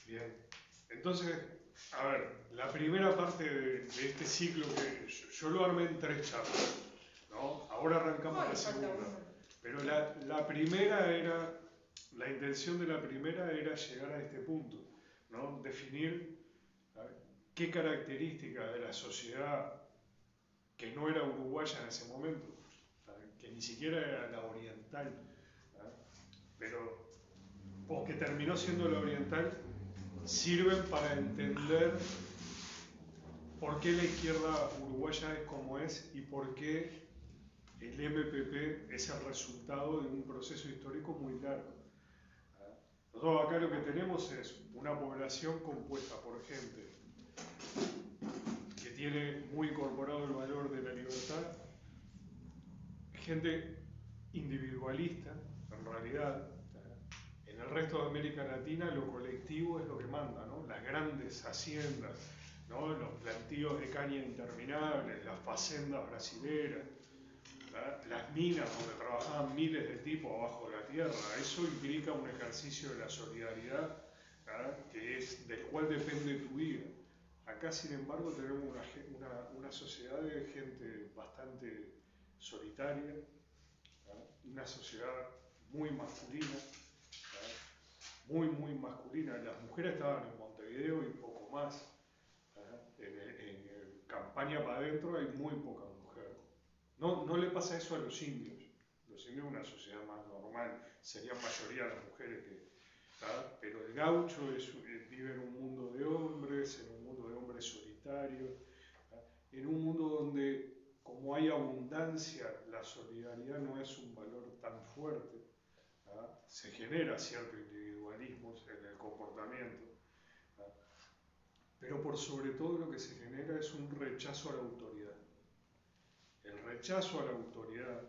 Bien. Entonces, a ver, la primera parte de este ciclo que yo lo armé en 3 charlas, ¿no? Ahora arrancamos la segunda. Pero la primera era, la intención de la primera era llegar a este punto, ¿no? Definir qué características de la sociedad que no era uruguaya en ese momento, que ni siquiera era la oriental, pero porque terminó siendo la oriental, sirven para entender por qué la izquierda uruguaya es como es y por qué el MPP es el resultado de un proceso histórico muy largo. Nosotros acá lo que tenemos es una población compuesta por gente que tiene muy incorporado el valor de la libertad, gente individualista, en realidad. En el resto de América Latina lo colectivo es lo que manda, ¿no? Las grandes haciendas, ¿no? Los plantíos de caña interminables, las facendas brasileras, las minas donde trabajaban miles de tipos abajo de la tierra. Eso implica un ejercicio de la solidaridad, que es del cual depende tu vida. Acá, sin embargo, tenemos una sociedad de gente bastante solitaria, una sociedad muy masculina, muy masculina. Las mujeres estaban en Montevideo y poco más. En campaña para adentro hay muy poca mujer. No le pasa eso a los indios. Los indios son una sociedad más normal, serían mayoría las mujeres que... Pero el gaucho vive en un mundo de hombres, en un mundo de hombres solitarios, en un mundo donde, como hay abundancia, la solidaridad no es un valor tan fuerte. Se genera cierto individualismo en el comportamiento, pero por sobre todo lo que se genera es un rechazo a la autoridad. El rechazo a la autoridad,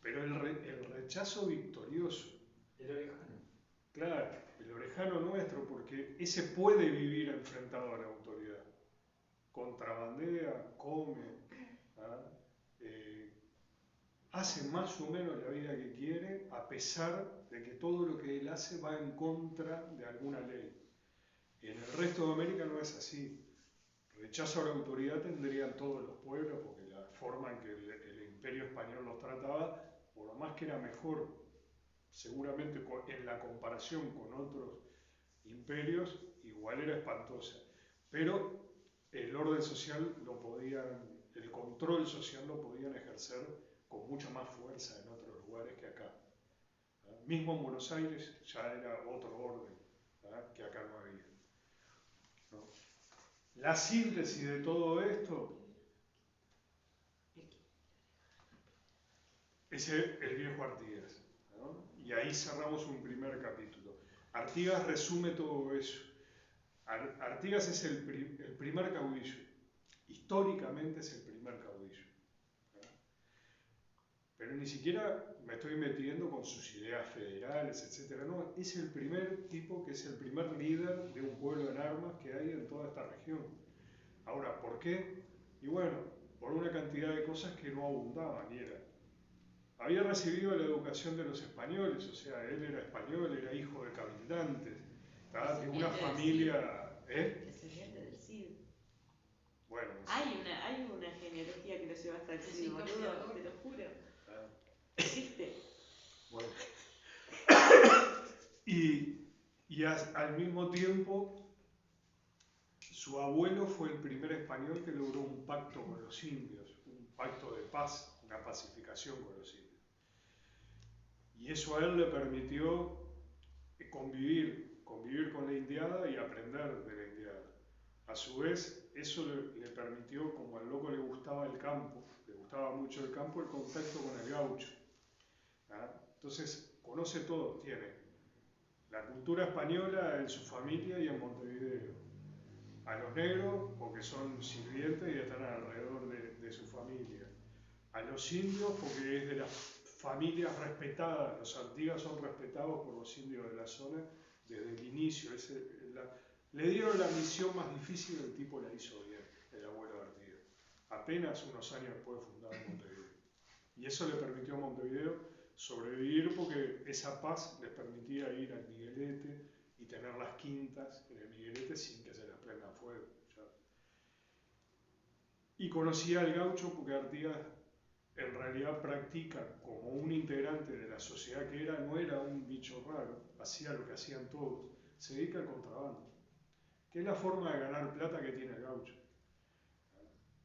pero el rechazo victorioso. El orejano. Claro, el orejano nuestro, porque ese puede vivir enfrentado a la autoridad. Contrabandea, come, hace más o menos la vida que quiere, a pesar de que todo lo que él hace va en contra de alguna ley. En el resto de América no es así. Rechazo a la autoridad tendrían todos los pueblos, porque la forma en que el imperio español los trataba, por lo más que era mejor, seguramente en la comparación con otros imperios, igual era espantosa. Pero el orden social lo podían, el control social lo podían ejercer con mucha más fuerza en otros lugares que acá. Mismo en Buenos Aires ya era otro orden, que acá no había. ¿No? La síntesis de todo esto es el viejo Artigas, ¿no? Y ahí cerramos un primer capítulo. Artigas resume todo eso. Artigas es el primer caudillo. Históricamente es el primer caudillo. Pero ni siquiera me estoy metiendo con sus ideas federales, etc. No, es el primer tipo que es el primer líder de un pueblo en armas que hay en toda esta región. Ahora, ¿por qué? Y bueno, por una cantidad de cosas que no abundaban. Y había recibido la educación de los españoles, o sea, él era español, era hijo de cabildantes, de una familia... Descendiente del Cid. Bueno, hay una genealogía que lo lleva hasta el Cid, boludo, te lo juro. Existe. Bueno. Y al mismo tiempo, su abuelo fue el primer español que logró un pacto con los indios, un pacto de paz, una pacificación con los indios. Y eso a él le permitió convivir con la indiada y aprender de la indiada. A su vez, eso le permitió, como al loco le gustaba el campo, le gustaba mucho el campo, el contacto con el gaucho. Entonces, conoce todo, tiene la cultura española en su familia y en Montevideo. A los negros, porque son sirvientes y están alrededor de su familia. A los indios, porque es de las familias respetadas. Los Artigas son respetados por los indios de la zona desde el inicio. Le dieron la misión más difícil, el tipo la hizo bien, el abuelo de Artigas. Apenas unos años después de fundar Montevideo. Y eso le permitió a Montevideo sobrevivir porque esa paz les permitía ir al Miguelete y tener las las quintas en el Miguelete sin que se las prenda fuego. ¿Ya? Y conocía al gaucho porque Artigas en realidad practica como un integrante de la sociedad que era, no era un bicho raro, hacía lo que hacían todos, se dedica al contrabando, que es la forma de ganar plata que tiene el gaucho.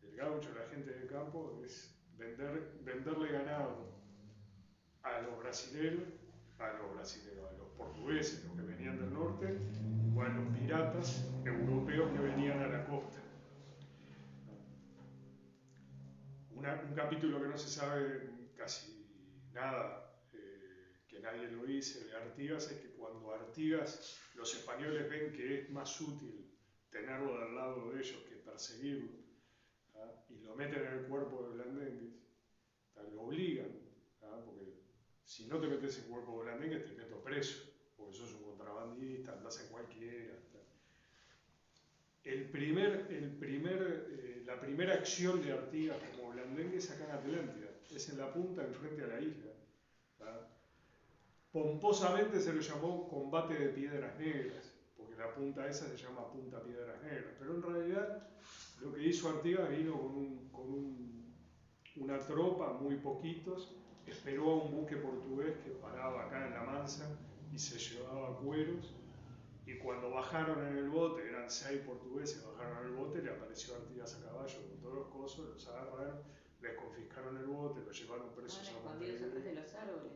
El gaucho, la gente del campo, es venderle ganado a los brasileros, a los portugueses, los que venían del norte, o a los piratas europeos que venían a la costa. Un capítulo que no se sabe casi nada, que nadie lo dice, de Artigas, es que cuando Artigas, los españoles ven que es más útil tenerlo del lado de ellos que perseguirlo, y lo meten en el cuerpo de Blandengues, lo obligan, porque si no te metes en el cuerpo de Blandengues te meto preso, porque sos un contrabandista, andás en cualquiera. La primera acción de Artigas como Blandengues es acá en Atlántida, es en la punta, enfrente a la isla. Pomposamente se lo llamó combate de piedras negras, porque la punta esa se llama punta piedras negras, pero en realidad lo que hizo Artigas vino con una tropa, muy poquitos, esperó a un buque portugués que paraba acá en La Mansa y se llevaba cueros. Y cuando bajaron en el bote, eran 6 portugueses, bajaron en el bote, le apareció Artigas a caballo con todos los cosos, los agarraron, les confiscaron el bote, los llevaron presos a Montevideo. Escondidos atrás de los árboles.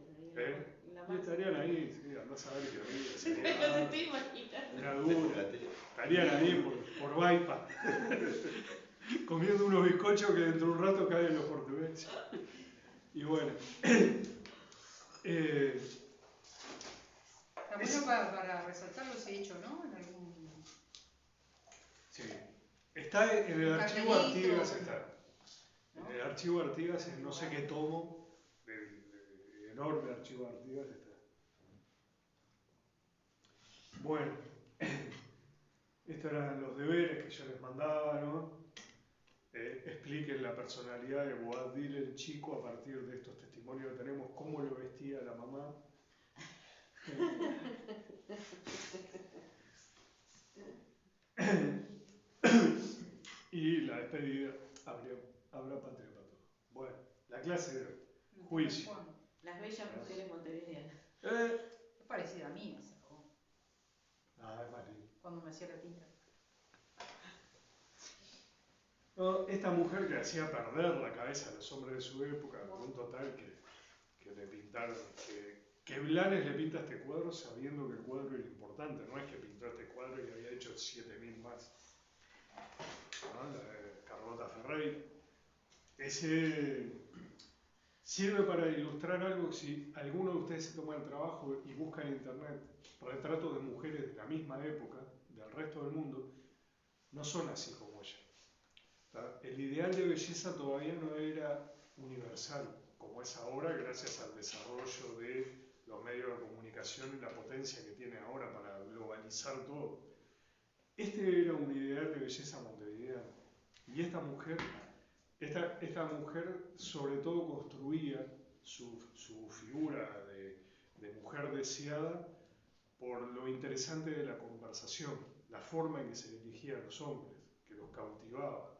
Y estarían ahí, sí, andás a ver qué río. Pero te imaginas. Una dura. Estarían ahí por Baipa, comiendo unos bizcochos que dentro de un rato caen los portugueses. Y bueno. Está bueno para resaltarlo ese hecho, ¿no? En algún... Sí. Está en el archivo Artigas, está. ¿No? En el archivo Artigas, en no sé qué tomo, del enorme archivo Artigas está. Bueno, estos eran los deberes que yo les mandaba, ¿no? Expliquen la personalidad de Boabdil el Chico a partir de estos testimonios que tenemos, cómo lo vestía la mamá. Y la despedida, habrá patria para todos. Bueno, la clase de juicio. Las bellas mujeres montevideanas. Es parecida a mí esa, ¿no? Ah, es más lindo. Cuando me hacía la tinta. No, esta mujer que hacía perder la cabeza a los hombres de su época, con un total que le pintaron, que Blanes le pinta este cuadro sabiendo que el cuadro era importante, no es que pintó este cuadro y había hecho 7.000 más. ¿No? La de Carlota Ferreira. Ese sirve para ilustrar algo. Si alguno de ustedes se toma el trabajo y busca en internet retratos de mujeres de la misma época, del resto del mundo, no son así como ella. El ideal de belleza todavía no era universal, como es ahora, gracias al desarrollo de los medios de comunicación y la potencia que tiene ahora para globalizar todo. Este era un ideal de belleza montevideana. Y esta mujer sobre todo construía su figura de mujer deseada por lo interesante de la conversación, la forma en que se dirigía a los hombres, que los cautivaba.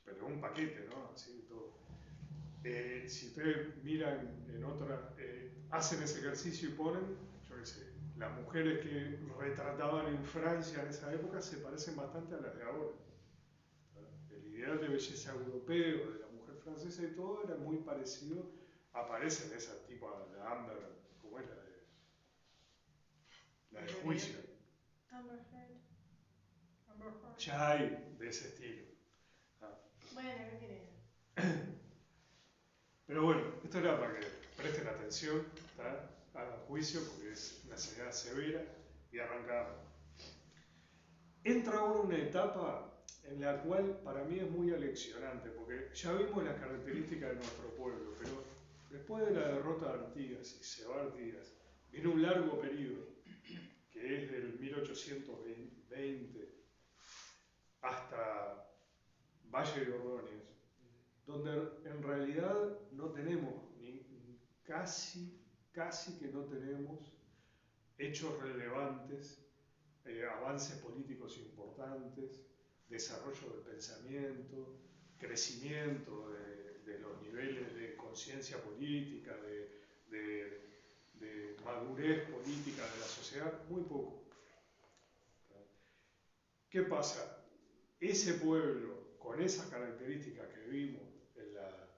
Pero un paquete, ¿no? Así todo. Si ustedes miran en otra, hacen ese ejercicio y ponen, yo qué sé, las mujeres que retrataban en Francia en esa época se parecen bastante a las de ahora. El ideal de belleza europeo de la mujer francesa y todo era muy parecido. Aparecen esas tipo la Amber, ¿cómo es la de juicio? Amber Heard. Ya hay de ese estilo. Bueno, ¿qué querés? Pero bueno, esto era para que presten atención, hagan juicio, porque es una señal severa, y arrancamos. Entra ahora una etapa en la cual para mí es muy aleccionante, porque ya vimos las características de nuestro pueblo, pero después de la derrota de Artigas, y se va Artigas, viene un largo periodo, que es del 1820 hasta Valle de Ordóñez, donde en realidad no tenemos, casi que no tenemos hechos relevantes avances políticos importantes, desarrollo del pensamiento, crecimiento de los niveles de conciencia política, de madurez política de la sociedad, muy poco. ¿Qué pasa? Ese pueblo, con esas características que vimos en la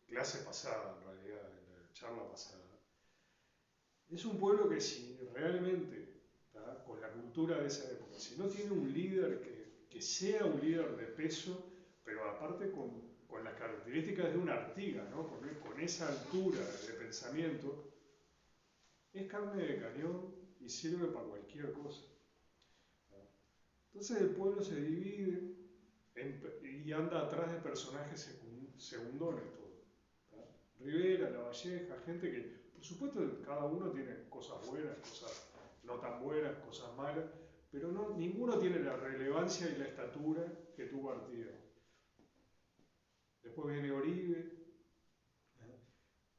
clase pasada, en realidad, en la charla pasada, es un pueblo que si realmente, ¿tá?, con la cultura de esa época, si no tiene un líder que sea un líder de peso, pero aparte con las características de una Artigas, ¿no?, con esa altura de pensamiento, es carne de cañón y sirve para cualquier cosa. Entonces el pueblo se divide y anda atrás de personajes segundones todo. ¿Tá? Rivera, La Valleja, gente que, por supuesto, cada uno tiene cosas buenas, cosas no tan buenas, cosas malas, pero ninguno tiene la relevancia y la estatura que tuvo Artigas. Después viene Oribe,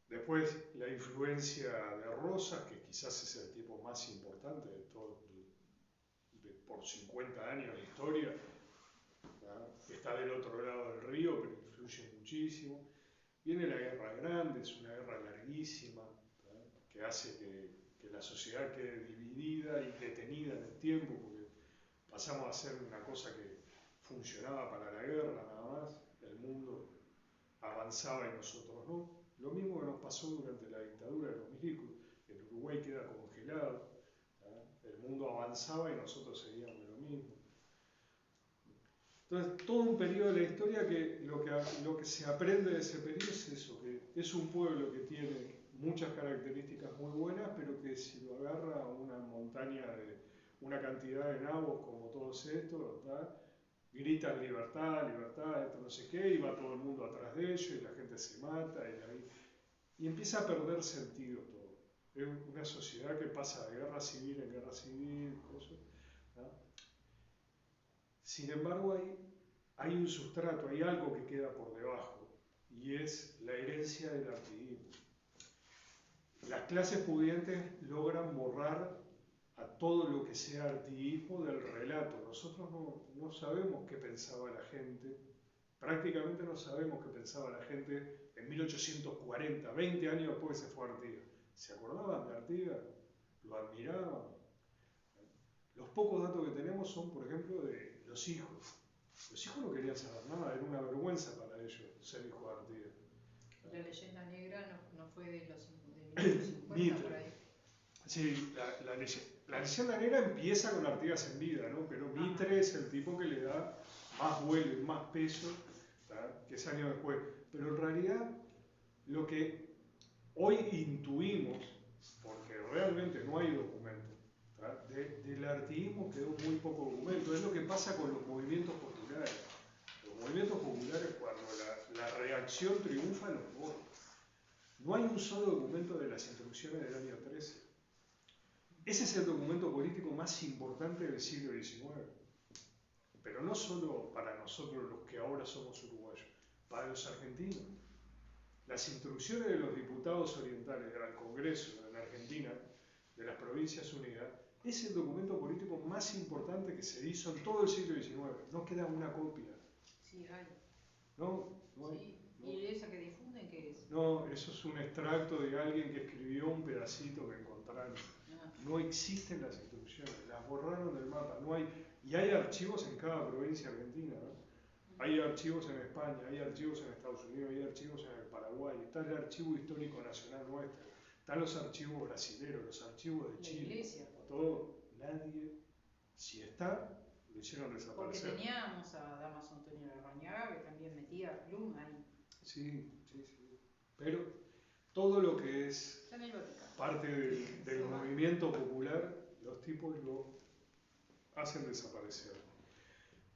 después la influencia de Rosas, que quizás es el tipo más importante de todo, por 50 años de historia, que está del otro lado del río, pero influye muchísimo. Viene la Guerra Grande, es una guerra larguísima, que hace que la sociedad quede dividida y detenida en el tiempo, porque pasamos a hacer una cosa que funcionaba para la guerra nada más, el mundo avanzaba y nosotros no. Lo mismo que nos pasó durante la dictadura de los milicos, el Uruguay queda congelado, el mundo avanzaba y nosotros seguíamos lo mismo. Entonces, todo un periodo de la historia que lo que se aprende de ese periodo es eso, que es un pueblo que tiene muchas características muy buenas, pero que si lo agarra una montaña una cantidad de nabos como todos estos, gritan libertad, libertad, esto no sé qué, y va todo el mundo atrás de ellos, y la gente se mata, y empieza a perder sentido todo. Es una sociedad que pasa de guerra civil en guerra civil, cosas, ¿no? Sin embargo, hay un sustrato, hay algo que queda por debajo, y es la herencia del artiguismo. Las clases pudientes logran borrar a todo lo que sea artiguismo del relato. Nosotros no sabemos qué pensaba la gente, prácticamente no sabemos qué pensaba la gente en 1840, 20 años después que se fue Artigas. ¿Se acordaban de Artigas? ¿Lo admiraban? Los pocos datos que tenemos son, por ejemplo, de los hijos. Los hijos no querían saber nada, era una vergüenza para ellos ser hijo de Artigas. La leyenda negra no fue de 1850 por ahí. Sí, la leyenda negra empieza con Artigas en vida, ¿no? Pero Mitre es el tipo que le da más vuelo y más peso, ¿tá?, que es años después. Pero en realidad, lo que hoy intuimos, porque realmente no hay documento, ¿tá?, del artiguismo quedó muy poco documento. Es lo que pasa con los movimientos populares. Los movimientos populares, cuando la reacción triunfa, los votos. No hay un solo documento de las instrucciones del año 13. Ese es el documento político más importante del siglo XIX. Pero no solo para nosotros los que ahora somos uruguayos, para los argentinos. Las instrucciones de los diputados orientales al Congreso en Argentina, de las Provincias Unidas, es el documento político más importante que se hizo en todo el siglo XIX. No queda una copia. Sí, hay. No hay. Sí. ¿Y esa que difunden qué es? No, eso es un extracto de alguien que escribió un pedacito que encontraron. No existen las instrucciones, las borraron del mapa. No hay, y hay archivos en cada provincia argentina, ¿no? Hay archivos en España, hay archivos en Estados Unidos, hay archivos en el Paraguay, está el Archivo Histórico Nacional nuestro, están los archivos brasileños, los archivos de Chile. La iglesia. Todo, nadie, si está, lo hicieron desaparecer. Porque teníamos a Damaso Antonio Larrañaga, que también metía pluma ahí. Sí. Pero todo lo que es parte del movimiento popular, los tipos lo hacen desaparecer.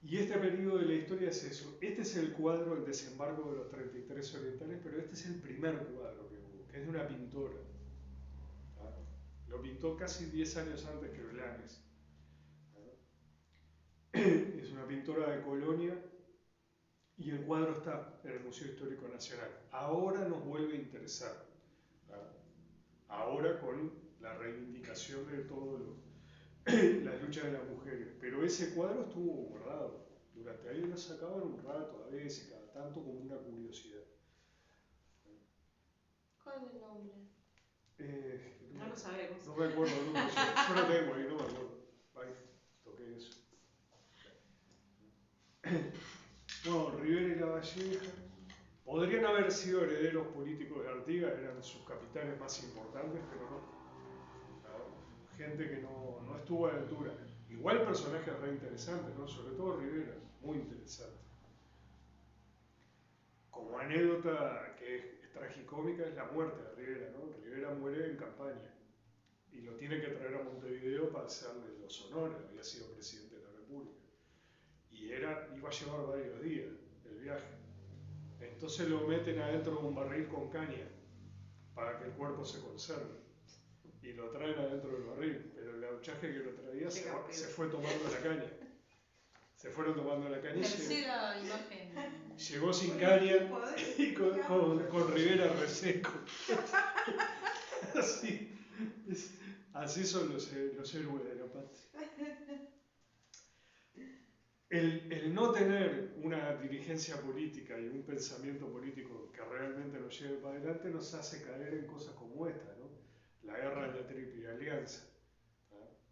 Y este periodo de la historia es eso. Este es el cuadro del desembarco de los 33 orientales, pero este es el primer cuadro que hubo, que es de una pintora. Lo pintó casi 10 años antes que Blanes. Es una pintora de Colonia y el cuadro está en el Museo Histórico Nacional. Ahora nos vuelve a interesar. Ahora con la reivindicación de todo las luchas de las mujeres. Pero ese cuadro estuvo guardado. Durante ahí lo sacaban un rato, a veces, cada tanto, como una curiosidad. ¿Cuál es el nombre? No lo sabemos. No me acuerdo, yo lo tengo ahí, no me acuerdo. Ahí, toqué eso. Bueno, Rivera y Lavalleja podrían haber sido herederos políticos de Artigas, eran sus capitanes más importantes, pero no. Gente que no estuvo a la altura. Igual personajes re interesantes, ¿no? Sobre todo Rivera, muy interesante. Como anécdota que es tragicómica es la muerte de Rivera, ¿no? Rivera muere en campaña y lo tiene que traer a Montevideo para hacerle los honores, había sido presidente de la República. Y iba a llevar varios días el viaje. Entonces lo meten adentro de un barril con caña para que el cuerpo se conserve. Y lo traen adentro del barril, pero el gauchaje que lo traía se fue tomando la caña. Se fueron tomando la caña. Tercera imagen. Llegó sin caña y con Rivera reseco. Así son los héroes de la patria. El no tener una dirigencia política y un pensamiento político que realmente nos lleve para adelante nos hace caer en cosas como esta, ¿no? La guerra de la Triple Alianza.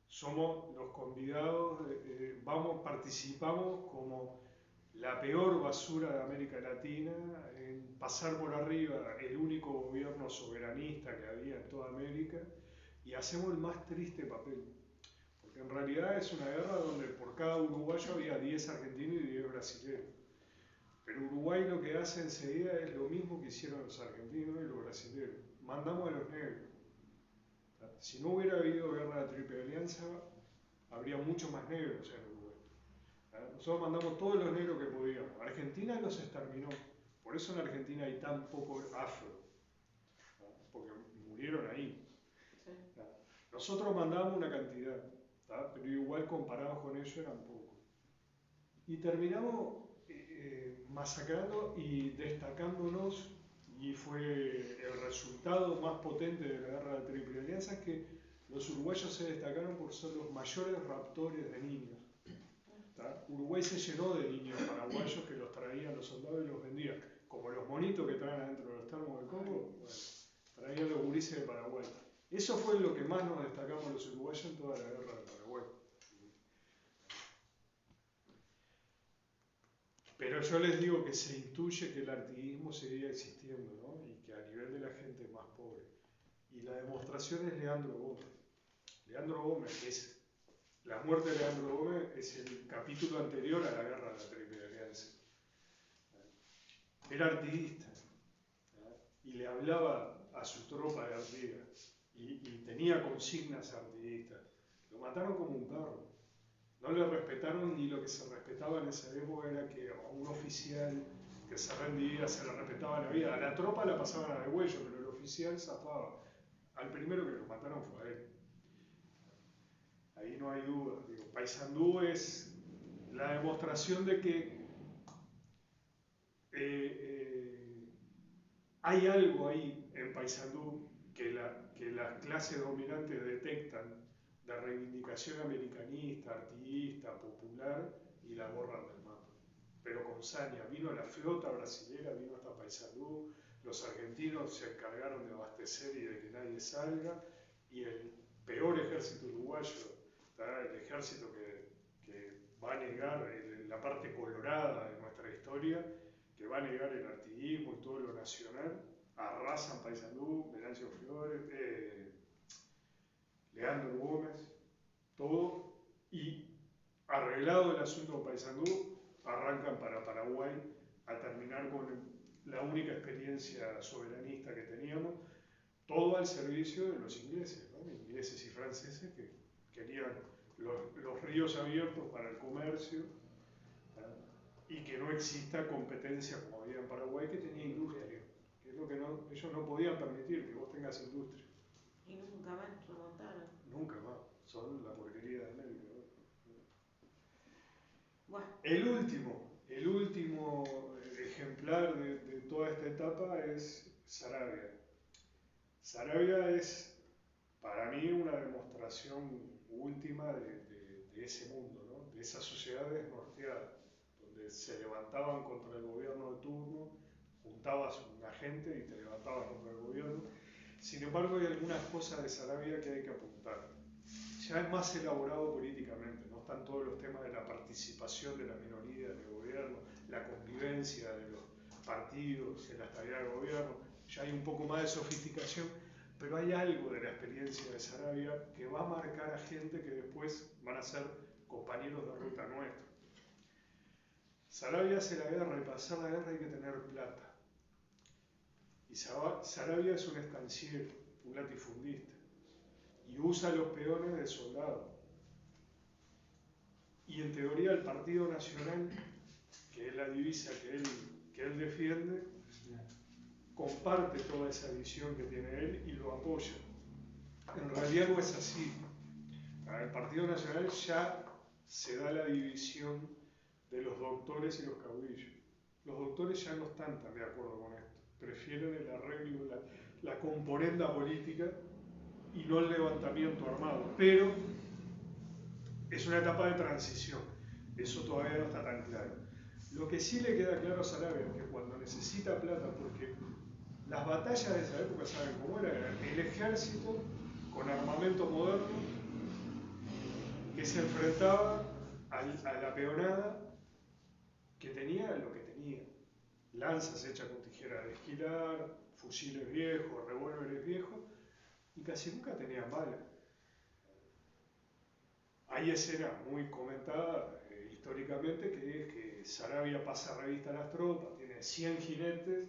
Somos los convidados, participamos como la peor basura de América Latina en pasar por arriba el único gobierno soberanista que había en toda América y hacemos el más triste papel. Porque en realidad es una guerra donde por cada uruguayo había 10 argentinos y 10 brasileños. Pero Uruguay lo que hace enseguida es lo mismo que hicieron los argentinos y los brasileños. Mandamos a los negros. Si no hubiera habido guerra de la Triple Alianza, habría mucho más negros en Uruguay. Nosotros mandamos todos los negros que podíamos. Argentina los exterminó. Por eso en Argentina hay tan poco afro. Porque murieron ahí. Nosotros mandamos una cantidad, pero igual comparados con ellos eran pocos. Y terminamos masacrando y destacándonos, y fue el resultado más potente de la guerra de la Triple Alianza, es que los uruguayos se destacaron por ser los mayores raptores de niños. Uruguay se llenó de niños paraguayos que los traían los soldados y los vendían. Como los monitos que traen adentro de los termos del Congo, bueno, traían los gurises de Paraguay. Eso fue lo que más nos destacamos los uruguayos en toda la guerra de Paraguay. Pero yo les digo que se intuye que el artiguismo seguía existiendo, ¿no? Y que a nivel de la gente más pobre. Y la demostración es Leandro Gómez. Leandro Gómez, la muerte de Leandro Gómez es el capítulo anterior a la guerra de la Triple Alianza. Era artiguista y le hablaba a su tropa de Artigas y tenía consignas artiguistas. Lo mataron como un perro. No le respetaron, ni lo que se respetaba en esa época era que a un oficial que se rendía se le respetaba la vida. A la tropa la pasaban a degüello, pero el oficial zafaba. Al primero que lo mataron fue a él. Ahí no hay duda. Paysandú es la demostración de que hay algo ahí en Paysandú que las clases dominantes detectan de reivindicación americanista, artiguista, popular, y la borran del mapa. Pero con saña, vino la flota brasilera, vino hasta Paysandú, los argentinos se encargaron de abastecer y de que nadie salga, y el peor ejército uruguayo, el ejército que va a negar la parte colorada de nuestra historia, que va a negar el artiguismo y todo lo nacional, arrasan Paysandú, Venancio Flores, Leandro Gómez, todo, y arreglado el asunto de Paysandú, arrancan para Paraguay a terminar con la única experiencia soberanista que teníamos, todo al servicio de los ingleses, ¿no? Ingleses y franceses que querían los ríos abiertos para el comercio, y que no exista competencia como había en Paraguay, que tenía industria, que es lo que ellos no podían permitir, que vos tengas industria. Y nunca más remontaron. Nunca más, son la porquería de América. Bueno. El último ejemplar de toda esta etapa es Saravia. Saravia es para mí una demostración última de ese mundo, ¿no? De esa sociedad desnorteada, donde se levantaban contra el gobierno de turno, juntabas una gente y te levantabas contra el gobierno. Sin embargo, hay algunas cosas de Sarabia que hay que apuntar. Ya es más elaborado políticamente, no están todos los temas de la participación de la minoría en el gobierno, la convivencia de los partidos en la estabilidad del gobierno, ya hay un poco más de sofisticación, pero hay algo de la experiencia de Sarabia que va a marcar a gente que después van a ser compañeros de ruta nuestra. Sarabia hace la guerra y para hacer la guerra hay que tener plata. Y Sarabia es un estanciero, un latifundista, y usa los peones del soldado. Y en teoría el Partido Nacional, que es la divisa que él defiende, comparte toda esa visión que tiene él y lo apoya. En realidad no es así. Para el Partido Nacional ya se da la división de los doctores y los caudillos. Los doctores ya no están tan de acuerdo con esto. Prefieren el arreglo, la componenda política y no el levantamiento armado. Pero es una etapa de transición. Eso todavía no está tan claro. Lo que sí le queda claro a Sarabia es que cuando necesita plata, porque las batallas de esa época, ¿saben cómo era? El ejército con armamento moderno que se enfrentaba a la peonada que tenía lo que tenía. Lanzas hechas con tijera de esquilar, fusiles viejos, revólveres viejos, y casi nunca tenían balas. Hay escena muy comentada históricamente que es que Sarabia pasa revista a las tropas, tiene 100 jinetes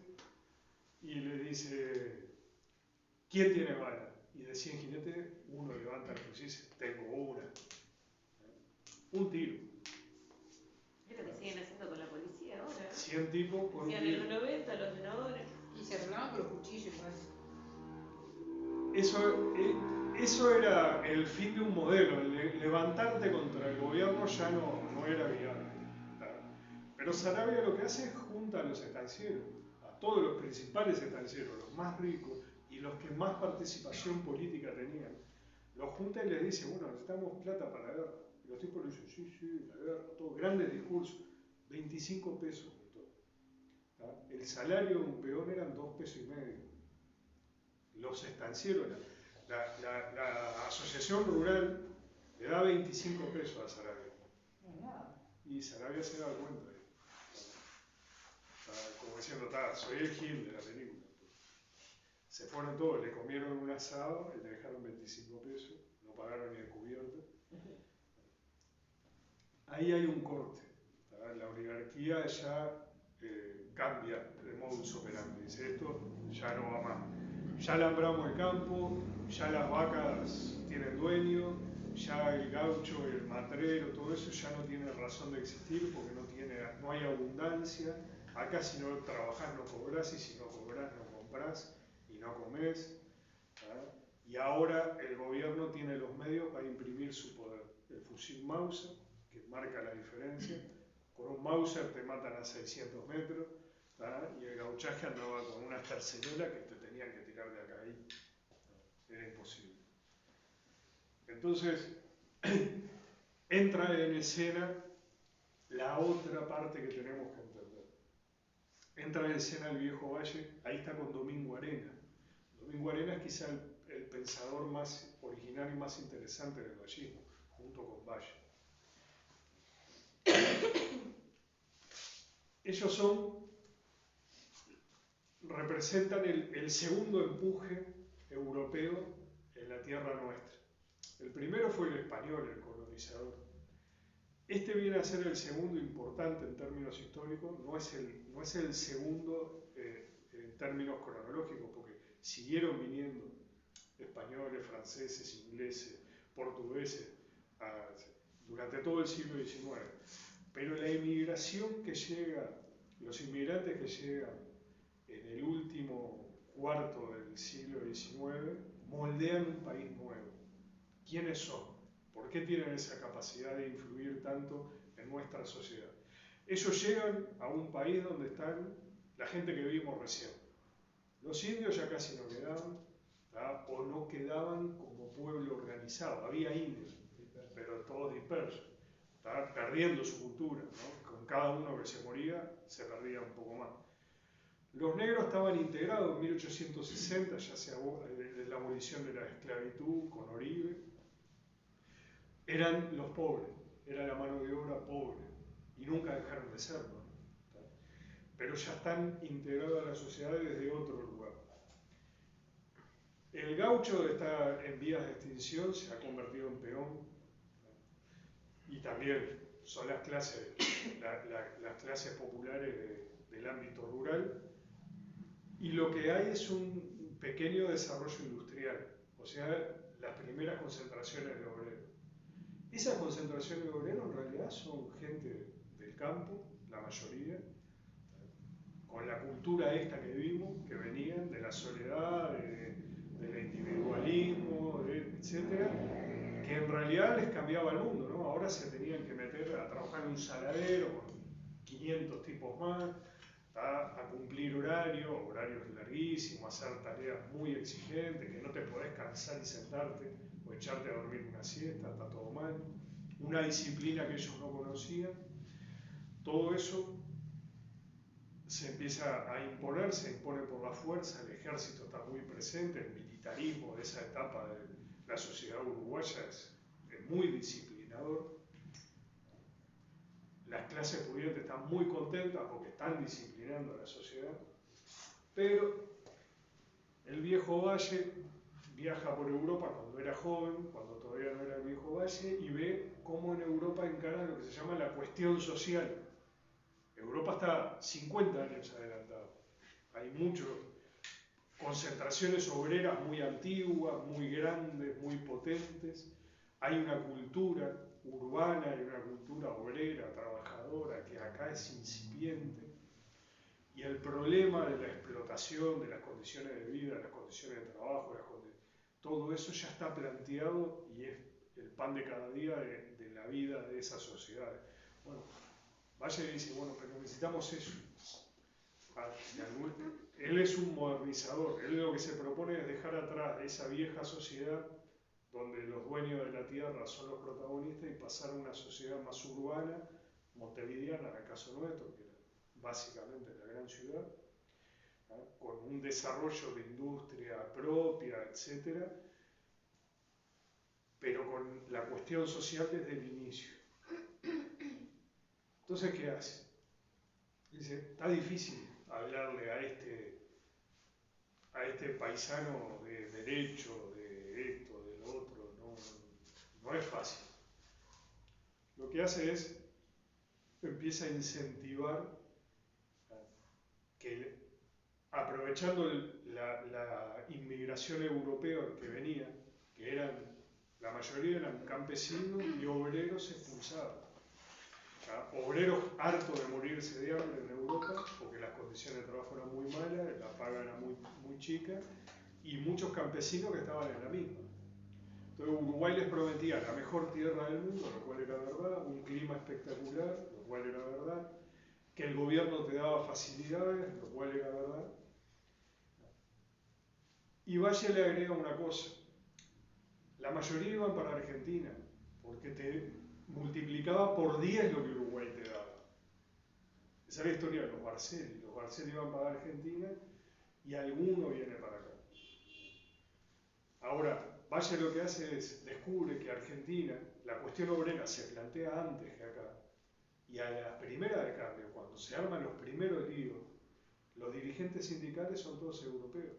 y le dice, ¿quién tiene bala? Y de 100 jinetes, uno levanta el fusil y dice, tengo una. Un tiro. Es lo que siguen haciendo con la policía ahora. 100 tipos con un Hacían tiro. en los 90, los de ahora. Y se arreglaban con los cuchillos, igual. Eso era el fin de un modelo. Levantarte contra el gobierno ya no era viable. Pero Sarabia lo que hace es junta a los estancieros, a todos los principales estancieros, los más ricos y los que más participación política tenían. Los junta y les dice, bueno, necesitamos plata para la guerra. Y los tipos le dicen, sí, la guerra, todos grandes discursos. 25 pesos juntó. El salario de un peón eran 2,5 pesos. Los estancieros, la asociación rural le da 25 pesos a Sarabia. Y Sarabia se da cuenta. Como diciendo, soy el Gil de la película. Se fueron todos, le comieron un asado y le dejaron 25 pesos, no pagaron ni el cubierto. Ahí hay un corte. La oligarquía ya cambia de modus operandi. Dice, esto ya no va más. Ya lambramos el campo, ya las vacas tienen dueño, ya el gaucho, el matrero, todo eso ya no tiene razón de existir porque no hay abundancia. Acá si no trabajás no cobrás y si no cobrás no comprás y no comés. Y ahora el gobierno tiene los medios para imprimir su poder. El fusil Mauser, que marca la diferencia, con un Mauser te matan a 600 metros, y el gauchaje andaba con una tercerola que te tenían que tirar de acá ahí. Era imposible. Entonces, entra en escena la otra parte que tenemos que entender. Entra en escena el Viejo Valle, ahí está con Domingo Arenas. Domingo Arenas es quizá el pensador más original y más interesante del vallismo, junto con Valle. Ellos representan el segundo empuje europeo en la tierra nuestra. El primero fue el español, el colonizador. Este viene a ser el segundo importante en términos históricos, no es el segundo en términos cronológicos, porque siguieron viniendo españoles, franceses, ingleses, portugueses durante todo el siglo XIX. Pero la inmigración que llega, los inmigrantes que llegan en el último cuarto del siglo XIX, moldean un país nuevo. ¿Quiénes son? ¿Por qué tienen esa capacidad de influir tanto en nuestra sociedad? Ellos llegan a un país donde están la gente que vimos recién. Los indios ya casi no quedaban, ¿tá? O no quedaban como pueblo organizado. Había indios, pero todos dispersos, ¿tá? Perdiendo su cultura, ¿no? Con cada uno que se moría se perdía un poco más. Los negros estaban integrados en 1860, ya sea desde la abolición de la esclavitud con Oribe. Eran los pobres, era la mano de obra pobre, y nunca dejaron de serlo, ¿tá? Pero ya están integrados a la sociedad desde otro lugar. El gaucho está en vías de extinción, se ha convertido en peón, y también son las clases, las clases populares del ámbito rural, y lo que hay es un pequeño desarrollo industrial, o sea, las primeras concentraciones de obreros. Esas concentraciones de obreros en realidad son gente del campo, la mayoría, con la cultura esta que vimos, que venían de la soledad, del individualismo, etc., que en realidad les cambiaba el mundo, ¿no? Ahora se tenían que meter a trabajar en un saladero con 500 tipos más, a cumplir horarios larguísimos, hacer tareas muy exigentes, que no te podés cansar y sentarte o echarte a dormir una siesta, está todo mal. Una disciplina que ellos no conocían. Todo eso se empieza a imponer, se impone por la fuerza, el ejército está muy presente, el militarismo de esa etapa de la sociedad uruguaya es muy disciplinador. Las clases pudientes están muy contentas porque están disciplinando a la sociedad, pero el viejo Valle viaja por Europa cuando era joven, cuando todavía no era el viejo Valle, y ve cómo en Europa encaran lo que se llama la cuestión social. Europa está 50 años adelantado. Hay muchas concentraciones obreras muy antiguas, muy grandes, muy potentes. Hay una cultura urbana, hay una cultura obrera, trabajadora, que acá es incipiente. Y el problema de la explotación, de las condiciones de vida, de las condiciones de trabajo, todo eso ya está planteado y es el pan de cada día de la vida de esas sociedades. Bueno, Valle dice, bueno, pero necesitamos eso. Él es un modernizador, él lo que se propone es dejar atrás esa vieja sociedad donde los dueños de la tierra son los protagonistas y pasar a una sociedad más urbana, montevideana, en el caso nuestro, que era básicamente la gran ciudad, ¿no? Con un desarrollo de industria propia, etc., pero con la cuestión social desde el inicio. Entonces, ¿qué hace? Dice, está difícil hablarle a este paisano de derecho, de esto, de lo otro, no es fácil. Lo que hace es, empieza a incentivar que, aprovechando la inmigración europea que venía, que la mayoría eran campesinos y obreros expulsados. Obreros hartos de morirse de hambre en Europa, porque las condiciones de trabajo eran muy malas, la paga era muy, muy chica, y muchos campesinos que estaban en la misma. Entonces Uruguay les prometía la mejor tierra del mundo, lo cual era verdad, un clima espectacular, lo cual era verdad, que el gobierno te daba facilidades, lo cual era verdad. Y Valle le agrega una cosa, la mayoría iban para Argentina, porque te multiplicaba por 10 lo que Uruguay te daba. Esa es la historia de los Barceli. Los Barceli iban para Argentina y alguno viene para acá. Ahora, Valle lo que hace es, descubre que Argentina, la cuestión obrera se plantea antes que acá, y a la primera de cambio, cuando se arman los primeros líos, los dirigentes sindicales son todos europeos.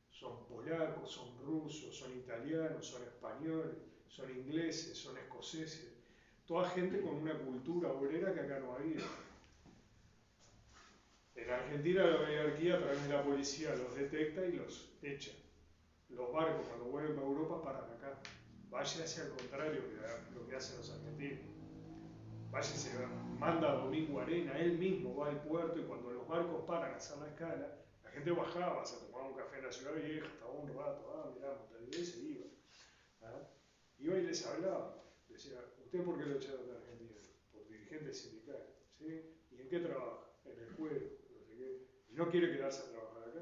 Son polacos, son rusos, son italianos, son españoles, son ingleses, son escoceses. Toda gente con una cultura obrera que acá no había. En Argentina la oligarquía a través de la policía los detecta y los echa. Los barcos cuando vuelven a Europa paran acá. Valle hacia el contrario de lo que hacen los argentinos. Valle se manda a Domingo Arena, él mismo va al puerto y cuando los barcos paran a hacer la escala, la gente bajaba, se tomaba un café en la ciudad vieja, estaba un rato, mirá, Montevideo y se iba. Iba y les hablaba. Decía, ¿usted por qué lo echaron de Argentina? Por dirigente sindical. ¿Sí? ¿Y en qué trabaja? En el cuero, no sé qué. ¿Y no quiere quedarse a trabajar acá?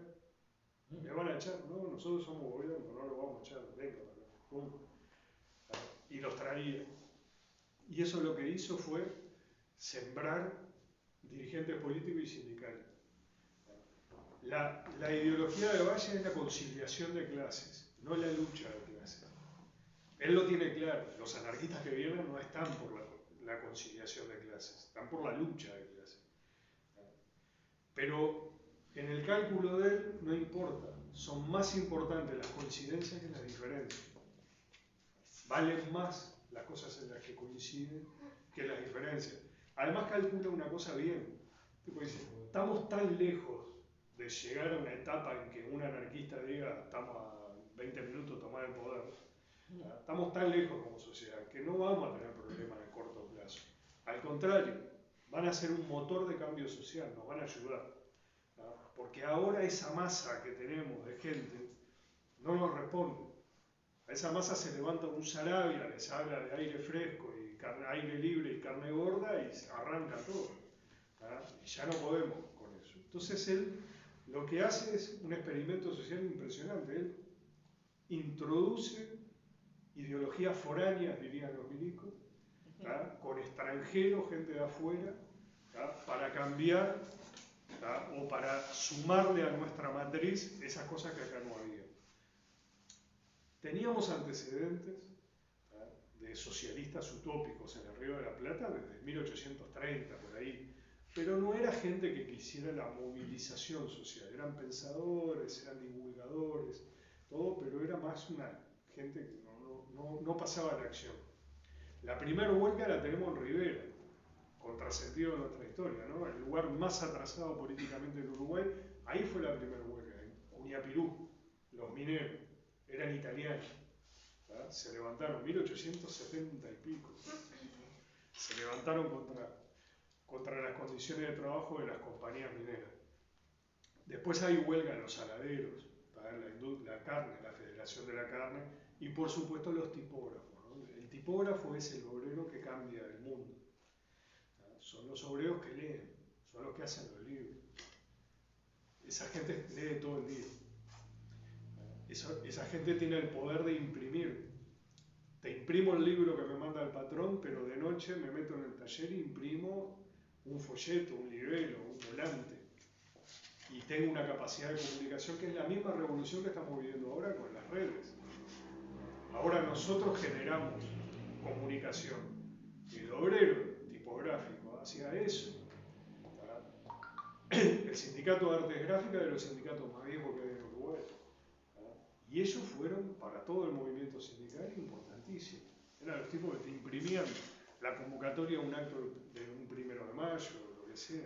Me van a echar, no, nosotros somos gobierno, no lo vamos a echar, venga, pum. Y los traía. Y eso lo que hizo fue sembrar dirigentes políticos y sindicales. La ideología de Valle es la conciliación de clases, no la lucha de clases. Él lo tiene claro, los anarquistas que vienen no están por la conciliación de clases, están por la lucha de clases. Pero en el cálculo de él no importa, son más importantes las coincidencias que las diferencias. Valen más las cosas en las que coinciden que las diferencias. Además calcula una cosa bien, tipo dice, estamos tan lejos de llegar a una etapa en que un anarquista diga estamos a 20 minutos de tomar el poder, estamos tan lejos como sociedad que no vamos a tener problemas de corto plazo. Al contrario, van a ser un motor de cambio social, nos van a ayudar. Porque ahora esa masa que tenemos de gente no nos responde. A esa masa se levanta un Sarabia, les habla de aire fresco y aire libre y carne gorda y arranca todo. Y ya no podemos con eso. Entonces él lo que hace es un experimento social impresionante. Él introduce ideologías foráneas, dirían los milicos, con extranjeros, gente de afuera, para cambiar o para sumarle a nuestra matriz esas cosas que acá no había. Teníamos antecedentes de socialistas utópicos en el Río de la Plata desde 1830, por ahí, pero no era gente que quisiera la movilización social, eran pensadores, eran divulgadores, todo, pero era más una gente que no pasaba a la acción. La primera huelga la tenemos en Rivera, contrasentido de nuestra historia, ¿no? El lugar más atrasado políticamente en Uruguay, ahí fue la primera huelga, en Cuniapirú, los mineros, eran italianos, se levantaron, 1870 y pico, se levantaron contra las condiciones de trabajo de las compañías mineras. Después hay huelga en los saladeros, la carne, la Federación de la Carne, y por supuesto los tipógrafos, ¿no? El tipógrafo es el obrero que cambia el mundo. Son los obreros que leen, son los que hacen los libros. Esa gente lee todo el día. Esa gente tiene el poder de imprimir. Te imprimo el libro que me manda el patrón, pero de noche me meto en el taller e imprimo un folleto, un librero, un volante. Y tengo una capacidad de comunicación que es la misma revolución que estamos viviendo ahora con las redes. Ahora nosotros generamos comunicación. El obrero tipográfico hacía eso. El sindicato de artes gráficas de los sindicatos más viejos que hay en Uruguay. Y ellos fueron para todo el movimiento sindical importantísimos. Eran los tipos que te imprimían la convocatoria a un acto de un 1 de mayo, o lo que sea.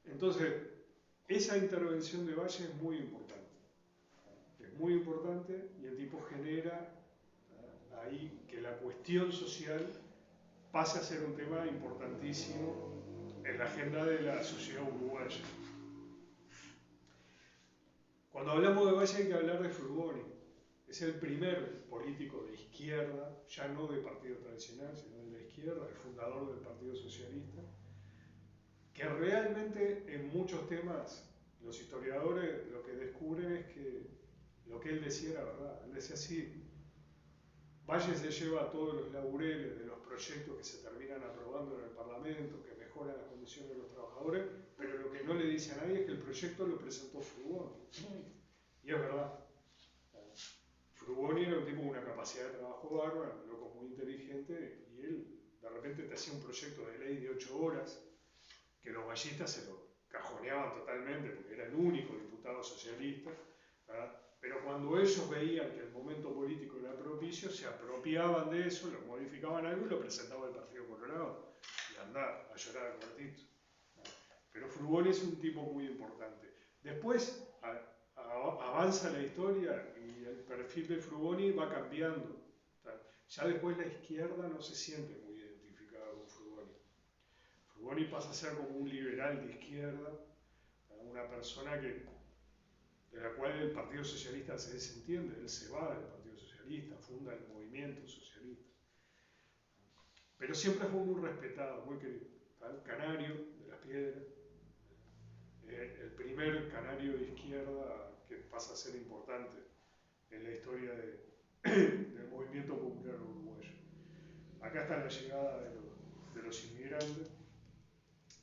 Entonces, esa intervención de Valle es muy importante. Es muy importante y el tipo genera ahí que la cuestión social pase a ser un tema importantísimo en la agenda de la sociedad uruguaya. Cuando hablamos de Valle hay que hablar de Frugoni. Es el primer político de izquierda, ya no de partido tradicional, sino de la izquierda, el fundador del Partido Socialista, que realmente en muchos temas los historiadores lo que descubren es que lo que él decía era verdad. Él decía así, Valle se lleva todos los laureles de los proyectos que se terminan aprobando en el Parlamento, que mejoran las condiciones de los trabajadores, pero lo que no le dice a nadie es que el proyecto lo presentó Frugoni. Y es verdad. Frugoni era un tipo con una capacidad de trabajo bárbara, un loco muy inteligente, y él de repente te hacía un proyecto de ley de 8 horas, que los vallistas se lo cajoneaban totalmente, porque era el único diputado socialista, pero cuando ellos veían que el momento político era propicio, se apropiaban de eso, lo modificaban algo y lo presentaba el Partido Colorado, y andaba a llorar al cuartito. Pero Frugoni es un tipo muy importante. Después avanza la historia y el perfil de Frugoni va cambiando. Ya después la izquierda no se siente muy identificada con Frugoni. Frugoni pasa a ser como un liberal de izquierda, una persona de la cual el Partido Socialista se desentiende. Él se va del Partido Socialista, funda el movimiento socialista. Pero siempre fue muy respetado, muy querido. Canario de las Piedras, el primer canario de izquierda que pasa a ser importante en la historia del movimiento popular uruguayo. Acá está la llegada de los inmigrantes.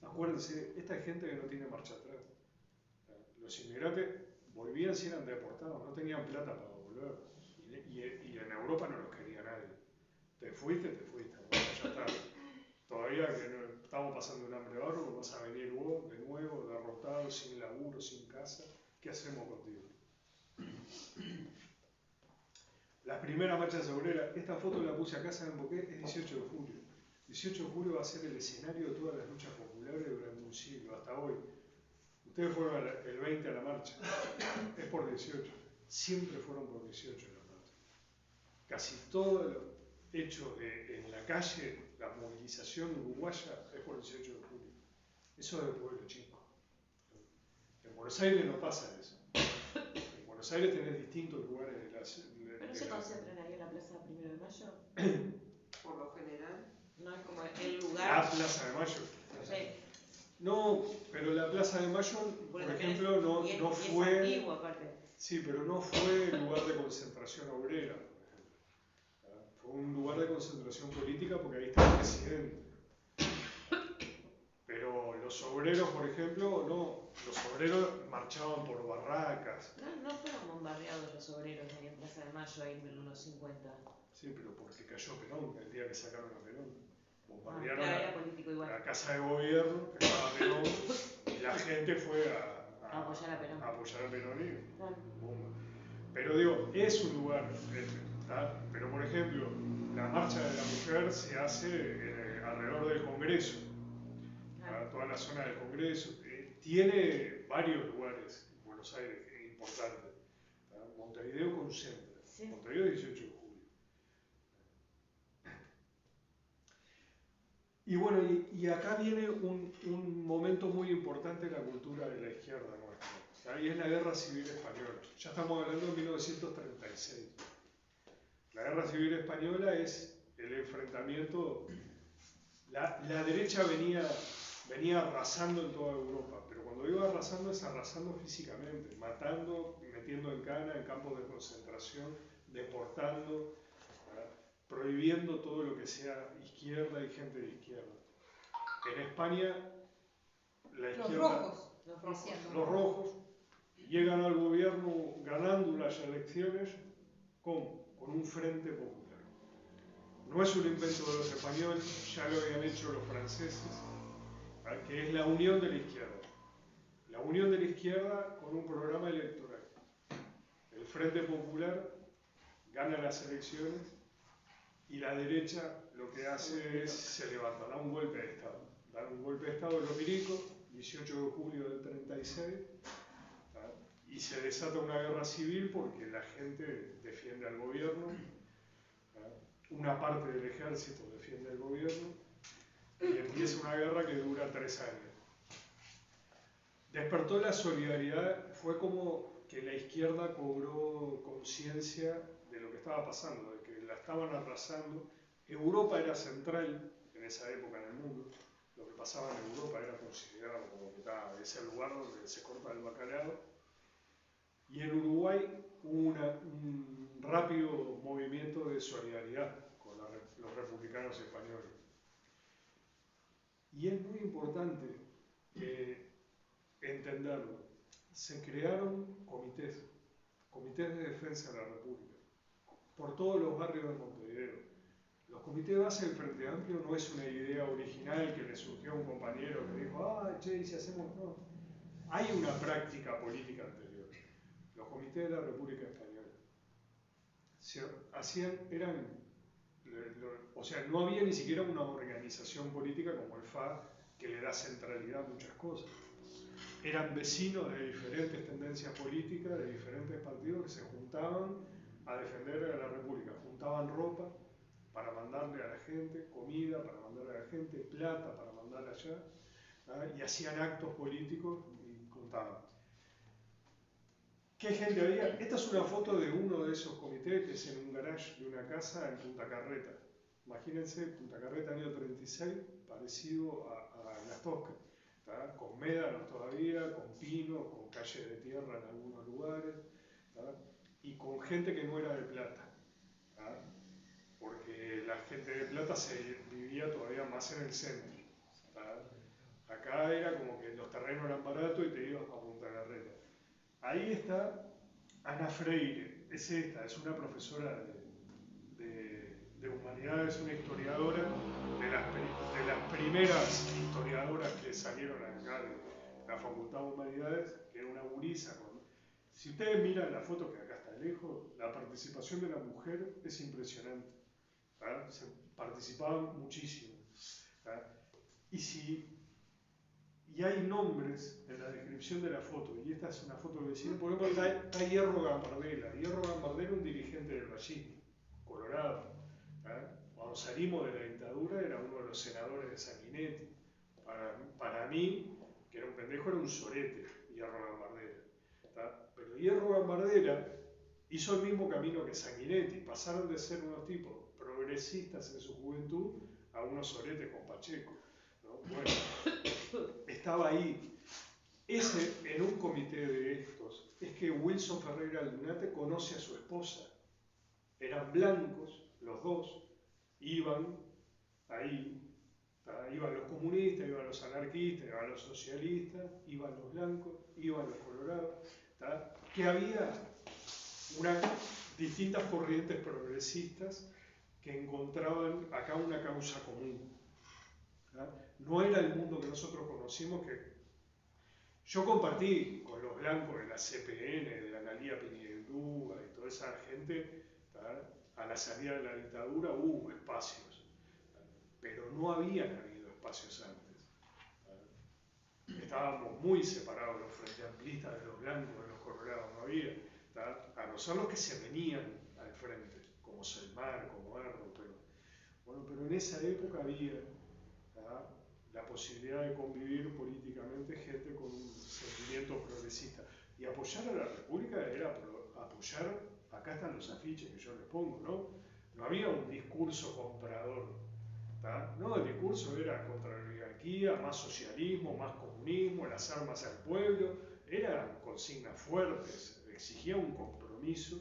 Acuérdense, esta es gente que no tiene marcha atrás. Los inmigrantes volvían si eran deportados, no tenían plata para volver. Y en Europa no los quería nadie. Te fuiste, bueno, ya está. Todavía que no, estamos pasando un hambre bárbaro, vas a venir vos de nuevo, derrotado, sin laburo, sin casa. ¿Qué hacemos contigo? La primera marcha obrera, esta foto la puse acá, ¿saben por qué? Es 18 de julio. 18 de julio va a ser el escenario de todas las luchas populares durante un siglo, hasta hoy. Ustedes fueron el 20 a la marcha, es por 18. Siempre fueron por 18 las marchas. Casi todo lo hecho en la calle, la movilización uruguaya, es por 18 de julio. Eso es del pueblo chico. En Buenos Aires no pasa eso. En Buenos Aires tenés distintos lugares de la ciudad. ¿Pero se concentran ahí en la Plaza 1 de Mayo? Por lo general. No es como el lugar. La Plaza de Mayo. Sí. No, pero la Plaza de Mayo, por ejemplo, no fue. Es antiguo, aparte. Sí, pero no fue lugar de concentración obrera, por ejemplo. Fue un lugar de concentración política porque ahí está el presidente. Pero los obreros, por ejemplo, no. Los obreros marchaban por barracas. No fueron bombardeados los obreros ahí en Plaza de Mayo ahí en 1950. Sí, pero porque cayó Perón, el día que sacaron a Perón. Bombardearon era político igual. la casa de gobierno, que estaba Perón, y la gente fue a apoyar a Perón. A apoyar a Perón y bomba. Pero digo, es un lugar, ¿tá? Pero por ejemplo, la marcha de la mujer se hace alrededor del Congreso, toda la zona del Congreso. Tiene varios lugares en Buenos Aires importantes. Montevideo concentra. Sí. Montevideo 18 de julio. Y bueno, y acá viene un momento muy importante en la cultura de la izquierda nuestra. Y es la Guerra Civil Española. Ya estamos hablando de 1936. La Guerra Civil Española es el enfrentamiento. La derecha venía arrasando en toda Europa, pero cuando digo arrasando es arrasando físicamente, matando, metiendo en cana, en campos de concentración, deportando, prohibiendo todo lo que sea izquierda y gente de izquierda. En España, la izquierda, los rojos llegan al gobierno ganando las elecciones con un frente popular. No es un invento de los españoles, ya lo habían hecho los franceses, que es la unión de la izquierda. La unión de la izquierda con un programa electoral. El Frente Popular gana las elecciones y la derecha lo que hace es se levanta, da un golpe de Estado. Da un golpe de Estado en los milicos, 18 de julio del 36, y se desata una guerra civil porque la gente defiende al gobierno, una parte del ejército defiende al gobierno, y empieza una guerra que dura 3 años. Despertó la solidaridad, fue como que la izquierda cobró conciencia de lo que estaba pasando, de que la estaban arrasando. Europa era central en esa época en el mundo, lo que pasaba en Europa era considerado como que es el lugar donde se corta el bacalao. Y en Uruguay hubo un rápido movimiento de solidaridad con los republicanos españoles. Y es muy importante entenderlo. Se crearon comités de defensa de la República, por todos los barrios de Montevideo. Los comités de base del Frente Amplio no es una idea original que le surgió a un compañero que dijo, che, si hacemos... No. Hay una práctica política anterior. Los comités de la República Española o sea, no había ni siquiera una organización política como el FA que le da centralidad a muchas cosas. Eran vecinos de diferentes tendencias políticas, de diferentes partidos que se juntaban a defender a la República. Juntaban ropa para mandarle a la gente, comida para mandarle a la gente, plata para mandarle allá, y hacían actos políticos y juntaban. ¿Qué gente había? Esta es una foto de uno de esos comités que es en un garage de una casa en Punta Carreta. Imagínense, Punta Carreta año 36, parecido a Las Toscas. ¿tá? Con médanos todavía, con pinos, con calles de tierra en algunos lugares, ¿tá? Y con gente que no era de plata, ¿tá? Porque la gente de plata se vivía todavía más en el centro, ¿tá? Acá era como que los terrenos eran baratos y te ibas a Punta Carreta. Ahí está Ana Freire, es esta, es una profesora de humanidades, una historiadora, de las primeras historiadoras que salieron acá de la Facultad de Humanidades, que era una gurisa. Si ustedes miran la foto que acá está lejos, la participación de la mujer es impresionante, ¿tá? Se participaban muchísimo, ¿tá? Y hay nombres en la descripción de la foto, y esta es una foto de vecino, por ejemplo, está Hierro Gambardella. Hierro Gambardella, un dirigente del vallismo, colorado. Cuando salimos de la dictadura era uno de los senadores de Sanguinetti. Para mí, que era un pendejo, era un sorete, Hierro Gambardella. Pero Hierro Gambardella hizo el mismo camino que Sanguinetti. Pasaron de ser unos tipos progresistas en su juventud a unos soretes con Pacheco, ¿no? Bueno, estaba ahí. Ese, en un comité de estos, es que Wilson Ferreira Aldunate conoce a su esposa. Eran blancos, los dos, iban ahí, iban los comunistas, iban los anarquistas, iban los socialistas, iban los blancos, iban los colorados, que había distintas corrientes progresistas que encontraban acá una causa común. No era el mundo que nosotros conocimos, que yo compartí con los blancos de la CPN, de Analía Piñeirúa y toda esa gente. A la salida de la dictadura hubo espacios, pero no habían habido espacios antes. Estábamos muy separados los frente amplistas de los blancos, de los colorados, no había. A no ser los que se venían al frente, como Selmar, como Erro, pero en esa época había la posibilidad de convivir políticamente gente con un sentimiento progresista. Y apoyar a la República era apoyar, acá están los afiches que yo les pongo, ¿no? No había un discurso comprador, no, el discurso era contra la oligarquía, más socialismo, más comunismo, las armas al pueblo, eran consignas fuertes, exigía un compromiso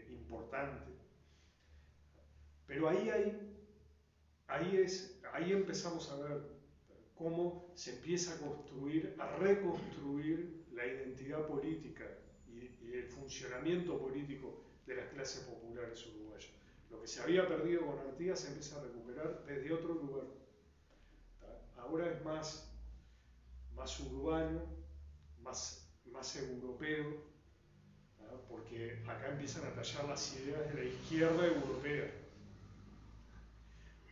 importante. Pero ahí empezamos a ver cómo se empieza a construir, a reconstruir la identidad política y el funcionamiento político de las clases populares uruguayas. Lo que se había perdido con Artigas se empieza a recuperar desde otro lugar. Ahora es más urbano, más europeo, porque acá empiezan a tallar las ideas de la izquierda europea.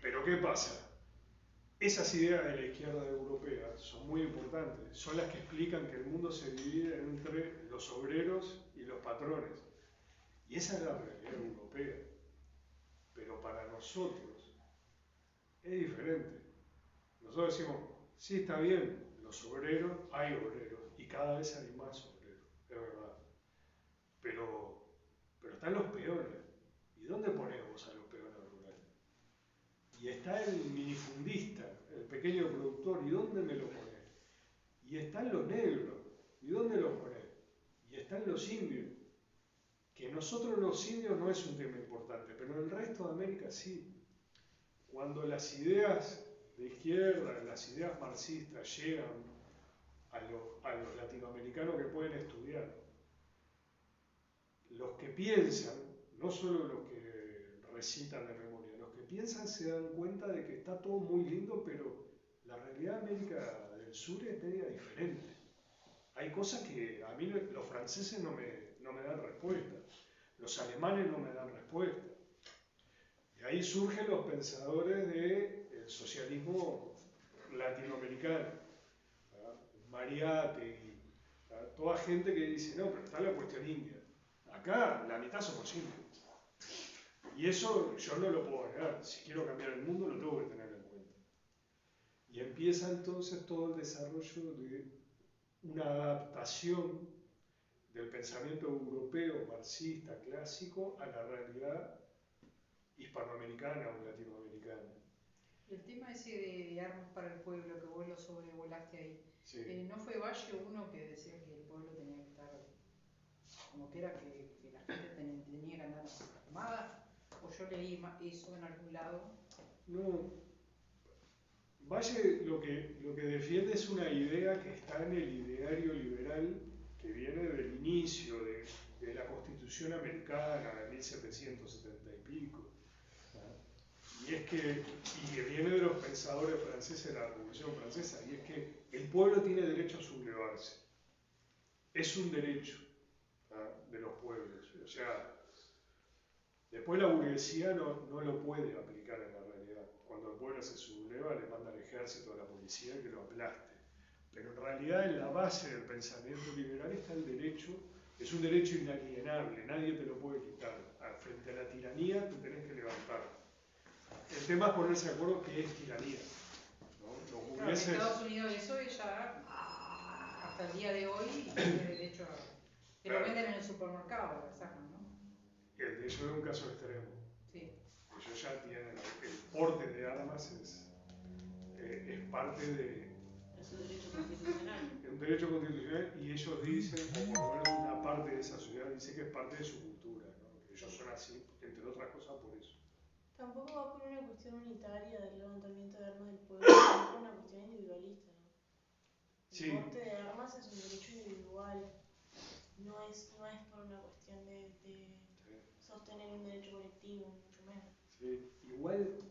Pero ¿qué pasa? Esas ideas de la izquierda europea son muy importantes, son las que explican que el mundo se divide entre los obreros y los patrones. Y esa es la realidad europea. Pero para nosotros es diferente. Nosotros decimos, sí, está bien, los obreros, hay obreros, y cada vez hay más obreros, es verdad. Pero están los peones. ¿Y dónde pones vos a los peones rurales? Y está el minifundista, el pequeño productor, ¿y dónde me lo pones? Y están los negros, ¿y dónde los pones? Y están los indios. Que nosotros los indios no es un tema importante, pero en el resto de América sí. Cuando las ideas de izquierda, las ideas marxistas llegan a los latinoamericanos que pueden estudiar, los que piensan, no solo los que recitan de memoria, los que piensan se dan cuenta de que está todo muy lindo, pero la realidad de América del Sur es media diferente. Hay cosas que a mí los franceses no me dan respuesta, los alemanes no me dan respuesta. Y ahí surgen los pensadores del socialismo latinoamericano, Mariátegui, toda gente que dice, no, pero está la cuestión india. Acá la mitad somos indios. Y eso yo no lo puedo negar. Si quiero cambiar el mundo, lo tengo que tener en cuenta. Y empieza entonces todo el desarrollo de una adaptación del pensamiento europeo, marxista, clásico, a la realidad hispanoamericana o latinoamericana. El tema ese de armas para el pueblo, que vos lo sobrevolaste ahí, Sí. ¿no fue Valle uno que decía que el pueblo tenía que estar, como que era que la gente tenía que andar armada? ¿O yo leí eso en algún lado? No, Valle lo que defiende es una idea que está en el ideario liberal que viene del inicio de la Constitución Americana de 1770 y pico. Y es que viene de los pensadores franceses de la Revolución Francesa, y es que el pueblo tiene derecho a sublevarse. Es un derecho de los pueblos. O sea, después la burguesía no lo puede aplicar en la realidad. Cuando el pueblo se subleva, le manda al ejército, a la policía que lo aplaste. Pero en realidad en la base del pensamiento liberal está el derecho, es un derecho inalienable, nadie te lo puede quitar. Frente a la tiranía te tenés que levantar. El tema es ponerse de acuerdo qué es tiranía. ¿No? Los burgueses... Claro, en Estados Unidos eso es ya hasta el día de hoy tiene derecho a... Que lo venden en el supermercado, lo sacan, ¿no? Eso es un caso extremo. Sí. Ellos ya tienen, el porte de armas es parte de... Es un derecho constitucional. Es un derecho constitucional y ellos dicen, o por lo menos una parte de esa sociedad dice que es parte de su cultura, ¿no? Que ellos son así, entre otras cosas por eso. Tampoco va por una cuestión unitaria del levantamiento de armas del pueblo, sino por una cuestión individualista, ¿no? El Sí. porte de armas es un derecho individual, no es por una cuestión de sostener un derecho colectivo, mucho menos. Sí. Igual,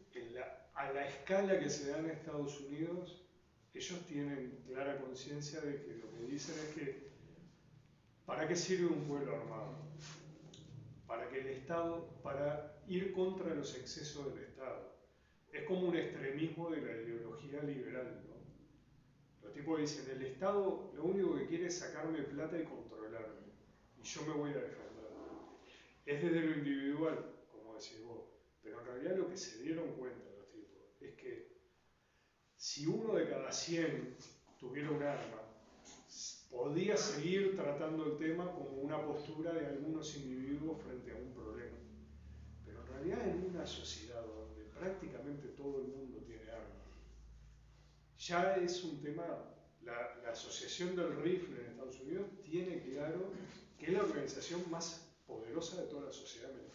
a la escala que se da en Estados Unidos, ellos tienen clara conciencia de que lo que dicen es que ¿para qué sirve un pueblo armado? Para que el Estado, para ir contra los excesos del Estado. Es como un extremismo de la ideología liberal, ¿no? Los tipos dicen, el Estado lo único que quiere es sacarme plata y controlarme, y yo me voy a defender. Es desde lo individual, como decís vos, pero en realidad lo que se dieron cuenta los tipos es que si uno de cada 100 tuviera un arma, podía seguir tratando el tema como una postura de algunos individuos frente a un problema. Pero en realidad en una sociedad donde prácticamente todo el mundo tiene armas, ya es un tema, la Asociación del Rifle en Estados Unidos tiene claro que es la organización más poderosa de toda la sociedad americana.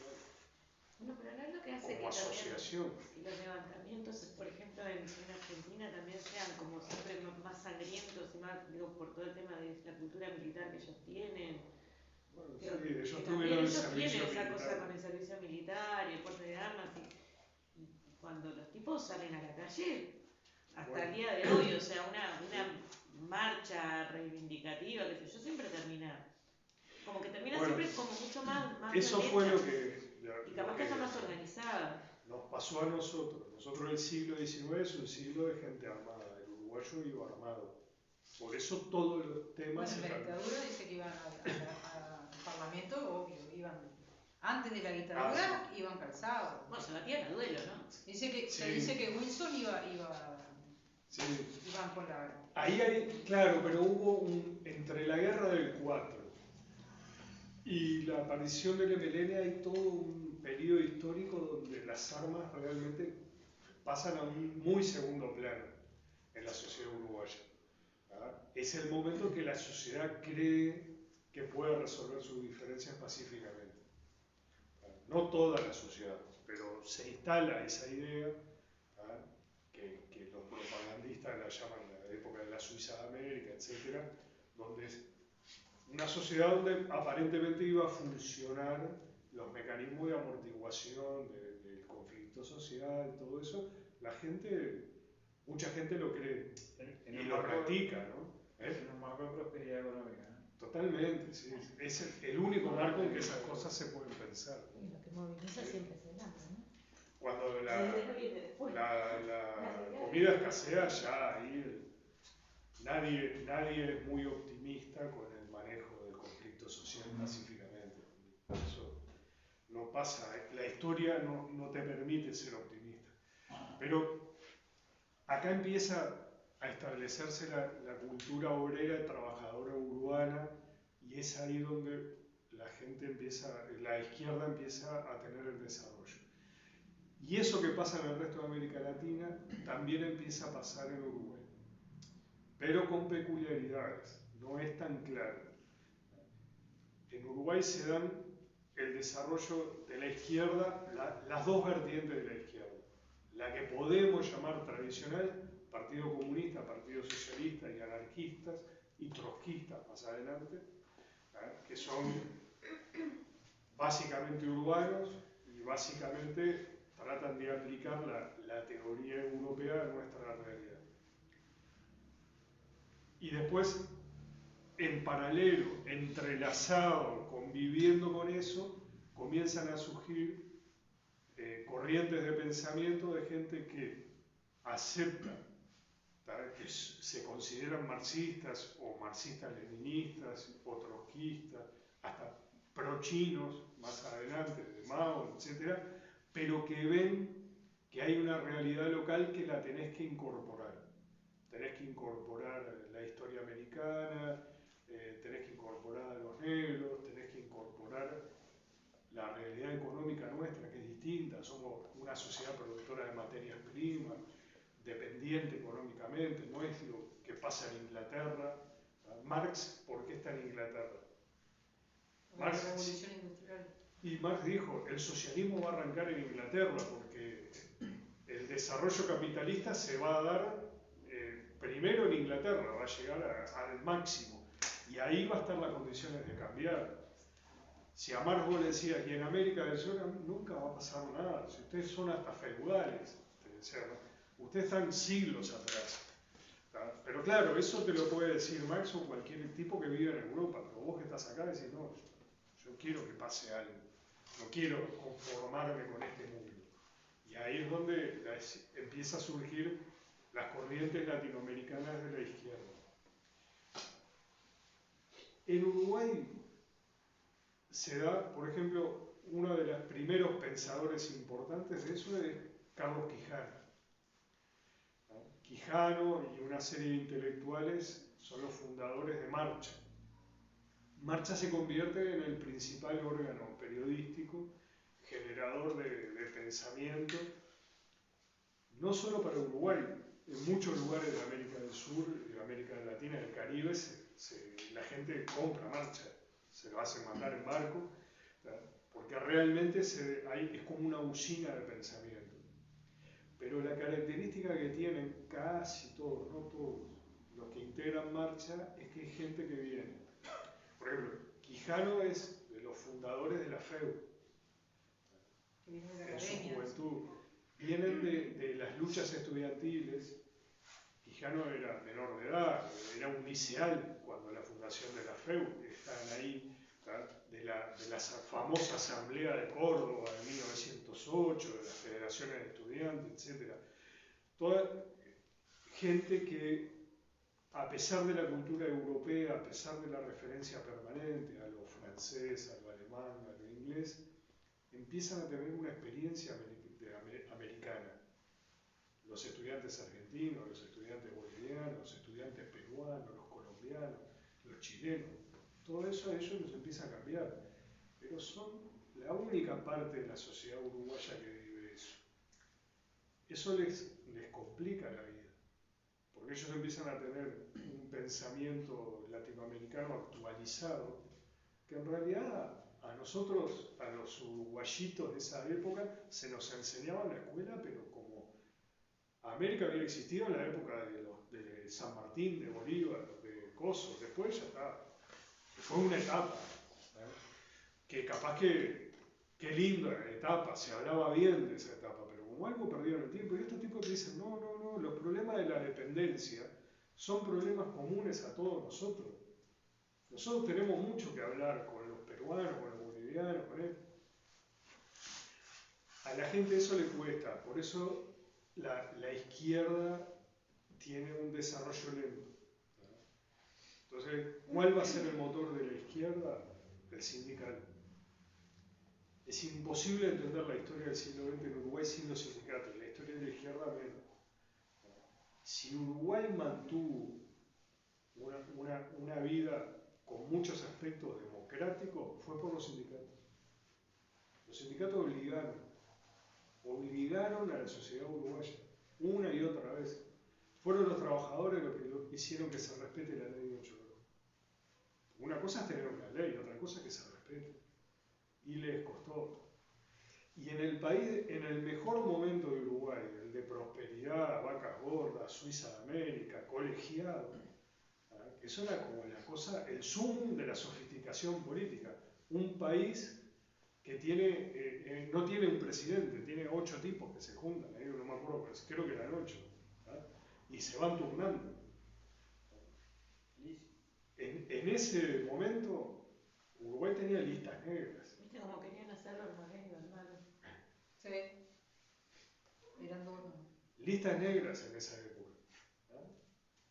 No, pero no es lo que hace Como que asociación. también los levantamientos, por ejemplo, en Argentina también sean como siempre más sangrientos y más, digo, por todo el tema de la cultura militar que ellos tienen. Bueno, Creo sí, que ellos también tuvieron el ellos servicio tienen esa cosa militar. con el servicio militar y el porte de armas y cuando los tipos salen a la calle, hasta el día de hoy, o sea, una marcha reivindicativa, que sé yo, siempre termina, como que termina siempre como mucho más eso violenta. fue lo que... Y capaz que está más organizada. Nos pasó a nosotros. Nosotros el siglo XIX es un siglo de gente armada. El uruguayo iba armado. Por eso todos los temas... Bueno, la dictadura dice que iban al Parlamento, obvio, iban... Antes de la dictadura iban calzados. Bueno, se batían a duelo, ¿no? Dice que, Sí. se dice que Wilson iban con la... Ahí hay, claro, pero hubo entre la guerra del 4 y la aparición del MLN hay todo un periodo histórico donde las armas realmente pasan a un muy segundo plano en la sociedad uruguaya. Es el momento que la sociedad cree que puede resolver sus diferencias pacíficamente. No toda la sociedad, pero se instala esa idea que los propagandistas la llaman la época de la Suiza de América, etc., donde es una sociedad donde aparentemente iba a funcionar los mecanismos de amortiguación del conflicto social, todo eso, mucha gente lo cree y lo practica, ¿no? En un marco de prosperidad económica, ¿no? Totalmente, sí. Es el único marco en que esas cosas se pueden pensar. Y lo que moviliza siempre es el hambre, ¿no? Cuando la comida escasea, ya ahí nadie es muy optimista con el manejo del conflicto social pacíficamente. Eso no pasa, la historia no te permite ser optimista. Pero acá empieza a establecerse la cultura obrera trabajadora urbana y es ahí donde la izquierda empieza a tener el desarrollo. Y Y eso que pasa en el resto de América Latina también empieza a pasar en Uruguay, pero con peculiaridades, no es tan claro. En Uruguay se dan el desarrollo de la izquierda, las dos vertientes de la izquierda, la que podemos llamar tradicional, Partido Comunista, Partido Socialista y anarquistas, y trotskistas más adelante, que son básicamente urbanos y básicamente tratan de aplicar la teoría europea a nuestra realidad. Y después, en paralelo, entrelazado, conviviendo con eso, comienzan a surgir corrientes de pensamiento de gente que acepta, que se consideran marxistas o marxistas-leninistas o trotskistas, hasta pro-chinos más adelante, de Mao, etc., pero que ven que hay una realidad local que la tenés que incorporar. Tenés que incorporar la historia americana, tenés que incorporar a los negros, tenés que incorporar la realidad económica nuestra, que es distinta. Somos una sociedad productora de materias primas, dependiente económicamente, no es lo que pasa en Inglaterra. Marx, ¿por qué está en Inglaterra? La revolución industrial. Y Marx dijo, el socialismo va a arrancar en Inglaterra porque el desarrollo capitalista se va a dar primero en Inglaterra, va a llegar al máximo. Y ahí va a estar las condiciones de cambiar. Si a Marx vos le decías, y en América del Sur nunca va a pasar nada, si ustedes son hasta feudales, ustedes están siglos atrás. Pero claro, eso te lo puede decir Marx o cualquier tipo que vive en Europa, pero vos que estás acá decís, no, yo quiero que pase algo, no quiero conformarme con este mundo. Y ahí es donde empieza a surgir las corrientes latinoamericanas de la izquierda. En Uruguay se da, por ejemplo, uno de los primeros pensadores importantes de eso es Carlos Quijano. Quijano y una serie de intelectuales son los fundadores de Marcha. Marcha se convierte en el principal órgano periodístico, generador de pensamiento, no solo para Uruguay, en muchos lugares de América del Sur, de América Latina, del Caribe, la gente compra Marcha, se lo hace mandar en barco, porque realmente es como una usina de pensamiento. Pero la característica que tienen casi todos, no todos, los que integran Marcha, es que hay gente que viene. Por ejemplo, Quijano es de los fundadores de la FEU, en su juventud. Vienen de las luchas estudiantiles. Quijano era menor de edad, era un liceal cuando la fundación de la FEU, estaban ahí, de la famosa Asamblea de Córdoba de 1908, de las federaciones de estudiantes, etc. Toda gente que, a pesar de la cultura europea, a pesar de la referencia permanente a lo francés, a lo alemán, a lo inglés, empiezan a tener una experiencia americana. Los estudiantes argentinos, los estudiantes bolivianos, los estudiantes peruanos, los colombianos, los chilenos, todo eso a ellos los empieza a cambiar. Pero son la única parte de la sociedad uruguaya que vive eso. Eso les complica la vida, porque ellos empiezan a tener un pensamiento latinoamericano actualizado, que en realidad a nosotros, a los uruguayitos de esa época, se nos enseñaba en la escuela, pero como América había existido en la época de San Martín, de Bolívar, de Coso, después ya está. Fue una etapa, que capaz que, qué linda etapa, se hablaba bien de esa etapa, pero como algo perdió en el tiempo, y estos tipos te dicen, no, los problemas de la dependencia son problemas comunes a todos nosotros. Nosotros tenemos mucho que hablar con los peruanos, con los bolivianos, con él. A la gente eso le cuesta, por eso la izquierda tiene un desarrollo lento. Entonces, ¿cuál va a ser el motor de la izquierda? El sindical. Es imposible entender la historia del siglo XX en Uruguay sin los sindicatos, la historia de la izquierda menos. Si Uruguay mantuvo una vida con muchos aspectos democráticos, fue por los sindicatos. Los sindicatos obligaron aniquilaron a la sociedad uruguaya, una y otra vez. Fueron los trabajadores los que hicieron que se respete la ley de 8 horas. Una cosa es tener una ley, otra cosa es que se respete. Y les costó. Y en el país, en el mejor momento de Uruguay, el de prosperidad, vacas gordas, Suiza de América, colegiado, que eso era como la cosa, el sumum de la sofisticación política. Un país que tiene, no tiene un presidente, tiene 8 tipos que se juntan, no me acuerdo, pero creo que eran 8, y se van turnando. En ese momento, Uruguay tenía listas negras. ¿Viste cómo querían hacerlo los gringos, hermano? Sí. Eran dos. Listas negras en esa época.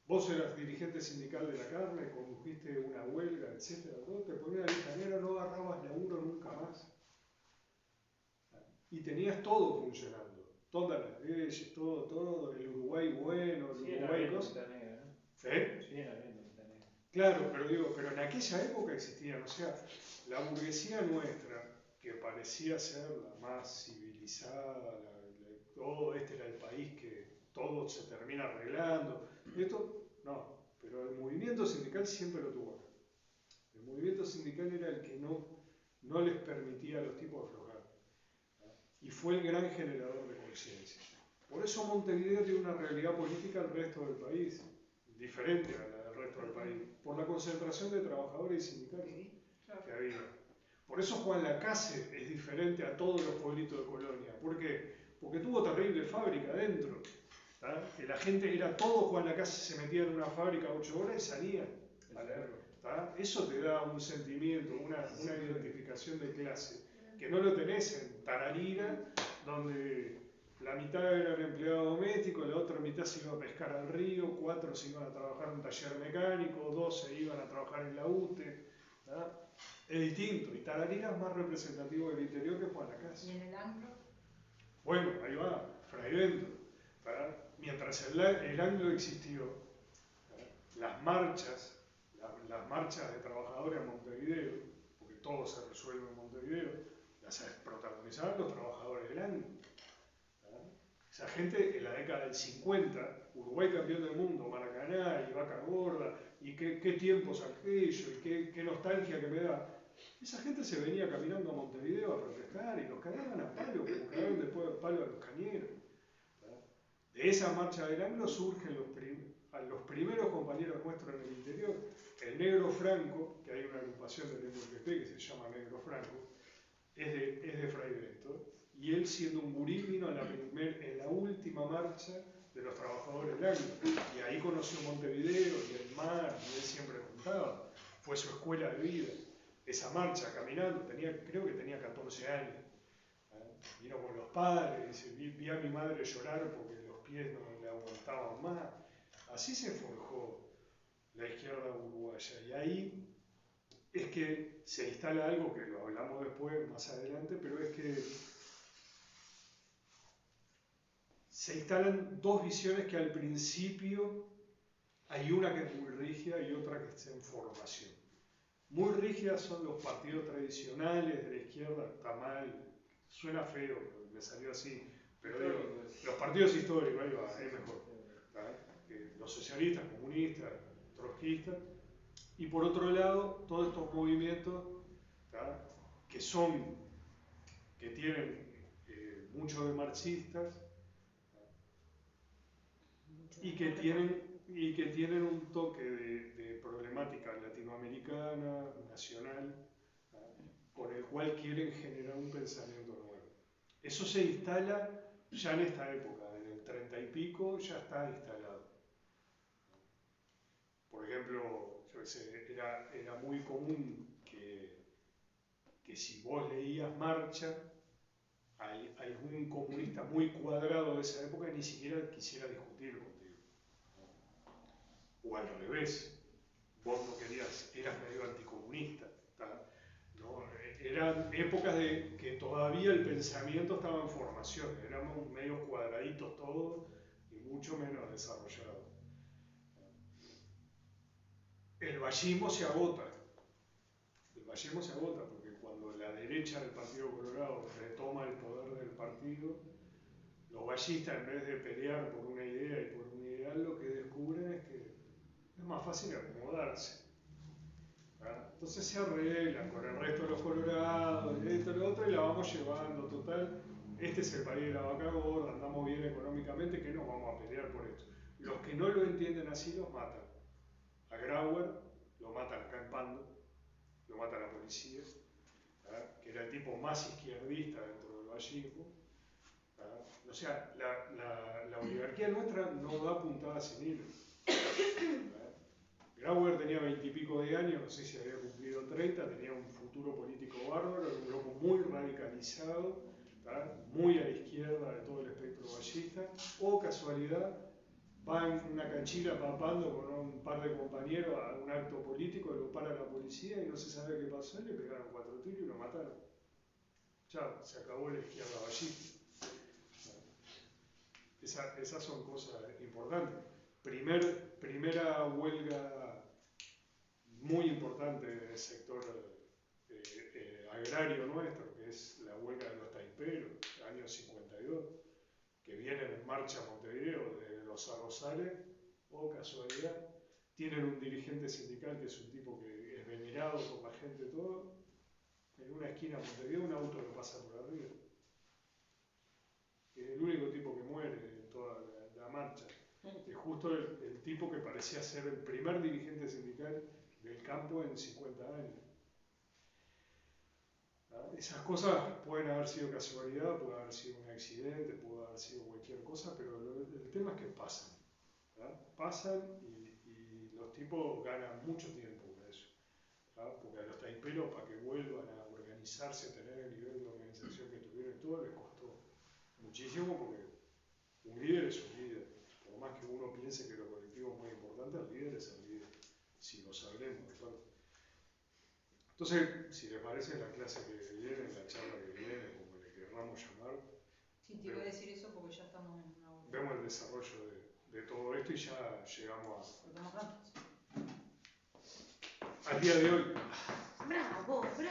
Vos eras dirigente sindical de la carne, condujiste una huelga, etcétera, todo, te ponían lista negra, no agarrabas laburo nunca más. Y tenías todo funcionando, todas las leyes, todo, el Uruguay bueno, el Uruguay cosa. ¿Eh? Sí, era bien lista negra. Claro, pero en aquella época existían, o sea, la burguesía nuestra, que parecía ser la más civilizada, todo este era el país que todo se termina arreglando, esto no, pero el movimiento sindical siempre lo tuvo acá. El movimiento sindical era el que no les permitía a los tipos aflojar, y fue el gran generador de conciencia. Por eso Montevideo tiene una realidad política al resto del país, diferente a la del resto del país, por la concentración de trabajadores y sindicales que había. Por eso Juan Lacase es diferente a todos los pueblitos de Colonia. ¿Por qué? Porque tuvo terrible fábrica adentro. Que la gente era todo Juan Lacase, se metía en una fábrica 8 horas y salía. Eso te da un sentimiento, una identificación de clase, que no lo tenés en Tararira, donde la mitad eran empleados domésticos, la otra mitad se iba a pescar al río, 4 se iban a trabajar en un taller mecánico, 2 se iban a trabajar en la UTE. Es distinto, y Tararira es más representativo del interior que Juan Lacase. ¿Y en el Anglo? Bueno, ahí va, Fray Bento. Mientras el Anglo existió, las marchas de trabajadores en Montevideo, porque todo se resuelve en Montevideo, las protagonizaban los trabajadores del Anglo. Esa gente en la década del 50, Uruguay campeón del mundo, Maracaná y Vaca Gorda, y qué tiempos aquello, y qué nostalgia que me da. Esa gente se venía caminando a Montevideo a protestar y los cagaban a palo, como cagaron después de palo a los cañeros. De esa marcha del Anglo surgen los primeros compañeros nuestros en el interior. El Negro Franco, que hay una agrupación del MPP que se llama Negro Franco, es de Fray Bento, y él siendo un gurí vino en la última marcha de los trabajadores del Anglo, y ahí conoció Montevideo y el mar, y él siempre contaba, fue su escuela de vida. Esa marcha caminando, creo que tenía 14 años, vino con los padres, dice, vi a mi madre llorar porque los pies no le aguantaban más. Así se forjó la izquierda uruguaya, y ahí es que se instala algo que lo hablamos después, más adelante, pero es que se instalan dos visiones que al principio hay una que es muy rígida y otra que está en formación. Muy rígidas son los partidos tradicionales de la izquierda, está mal, suena feo, me salió así, pero digo, los partidos históricos, ahí va, es mejor. Los socialistas, comunistas, trotskistas, y por otro lado, todos estos movimientos que tienen mucho de marxistas y que tienen un toque de problemática latinoamericana, nacional, con el cual quieren generar un pensamiento nuevo. Eso se instala ya en esta época, en el 30 y pico ya está instalado. Por ejemplo, yo qué sé, era muy común que si vos leías Marcha, algún comunista muy cuadrado de esa época ni siquiera quisiera discutir contigo. O al revés, vos no querías, eras medio anticomunista. ¿No? Eran épocas de que todavía el pensamiento estaba en formación, éramos medios cuadraditos todos y mucho menos desarrollados. El vallismo se agota. El vallismo se agota porque cuando la derecha del Partido Colorado retoma el poder del partido, los ballistas, en vez de pelear por una idea y por un ideal, lo que descubren es que es más fácil acomodarse. Entonces se arreglan con el resto de los colorados, y esto y lo otro, y la vamos llevando, total. Este es el país de la vaca gorda, andamos bien económicamente, que nos vamos a pelear por esto. Los que no lo entienden así los matan. A Grauer lo matan acá en Pando, lo mata la policía, que era el tipo más izquierdista dentro del ballismo. O sea, la oligarquía nuestra no da puntadas sin hilo. Grauer tenía 20 y pico de años, no sé si había cumplido 30, tenía un futuro político bárbaro, era un loco muy radicalizado, muy a la izquierda de todo el espectro ballista, o casualidad, va en una canchila papando con un par de compañeros a un acto político, lo para la policía y no se sabe qué pasó, y le pegaron 4 tiros y lo mataron. Chao, se acabó la izquierda ballista. Esas son cosas importantes. Primera huelga muy importante del sector agrario nuestro, que es la huelga de los taiperos, año 52, que vienen en marcha a Montevideo de los arrozales, o casualidad, tienen un dirigente sindical que es un tipo que es venerado por la gente, todo, en una esquina de Montevideo un auto lo pasa por arriba. Es el único tipo que muere en toda la marcha. Es justo el tipo que parecía ser el primer dirigente sindical del campo en 50 años. Esas cosas pueden haber sido casualidad, puede haber sido un accidente, puede haber sido cualquier cosa, pero el tema es que pasan. Pasan y los tipos ganan mucho tiempo con eso. Porque a los taiperos, para que vuelvan a organizarse, a tener el nivel de organización que tuvieron y todo, les costó muchísimo, porque un líder es un líder. Por más que uno piense que lo colectivo es muy importante, el líder es el líder, si lo sabremos. Entonces, si les parece, la clase que viene, la charla que viene, como le querramos llamar, Sí, te iba a decir eso porque ya estamos en una hora. vemos el desarrollo de todo esto y ya llegamos Cortamos pronto. al día de hoy. Bravo, bravo.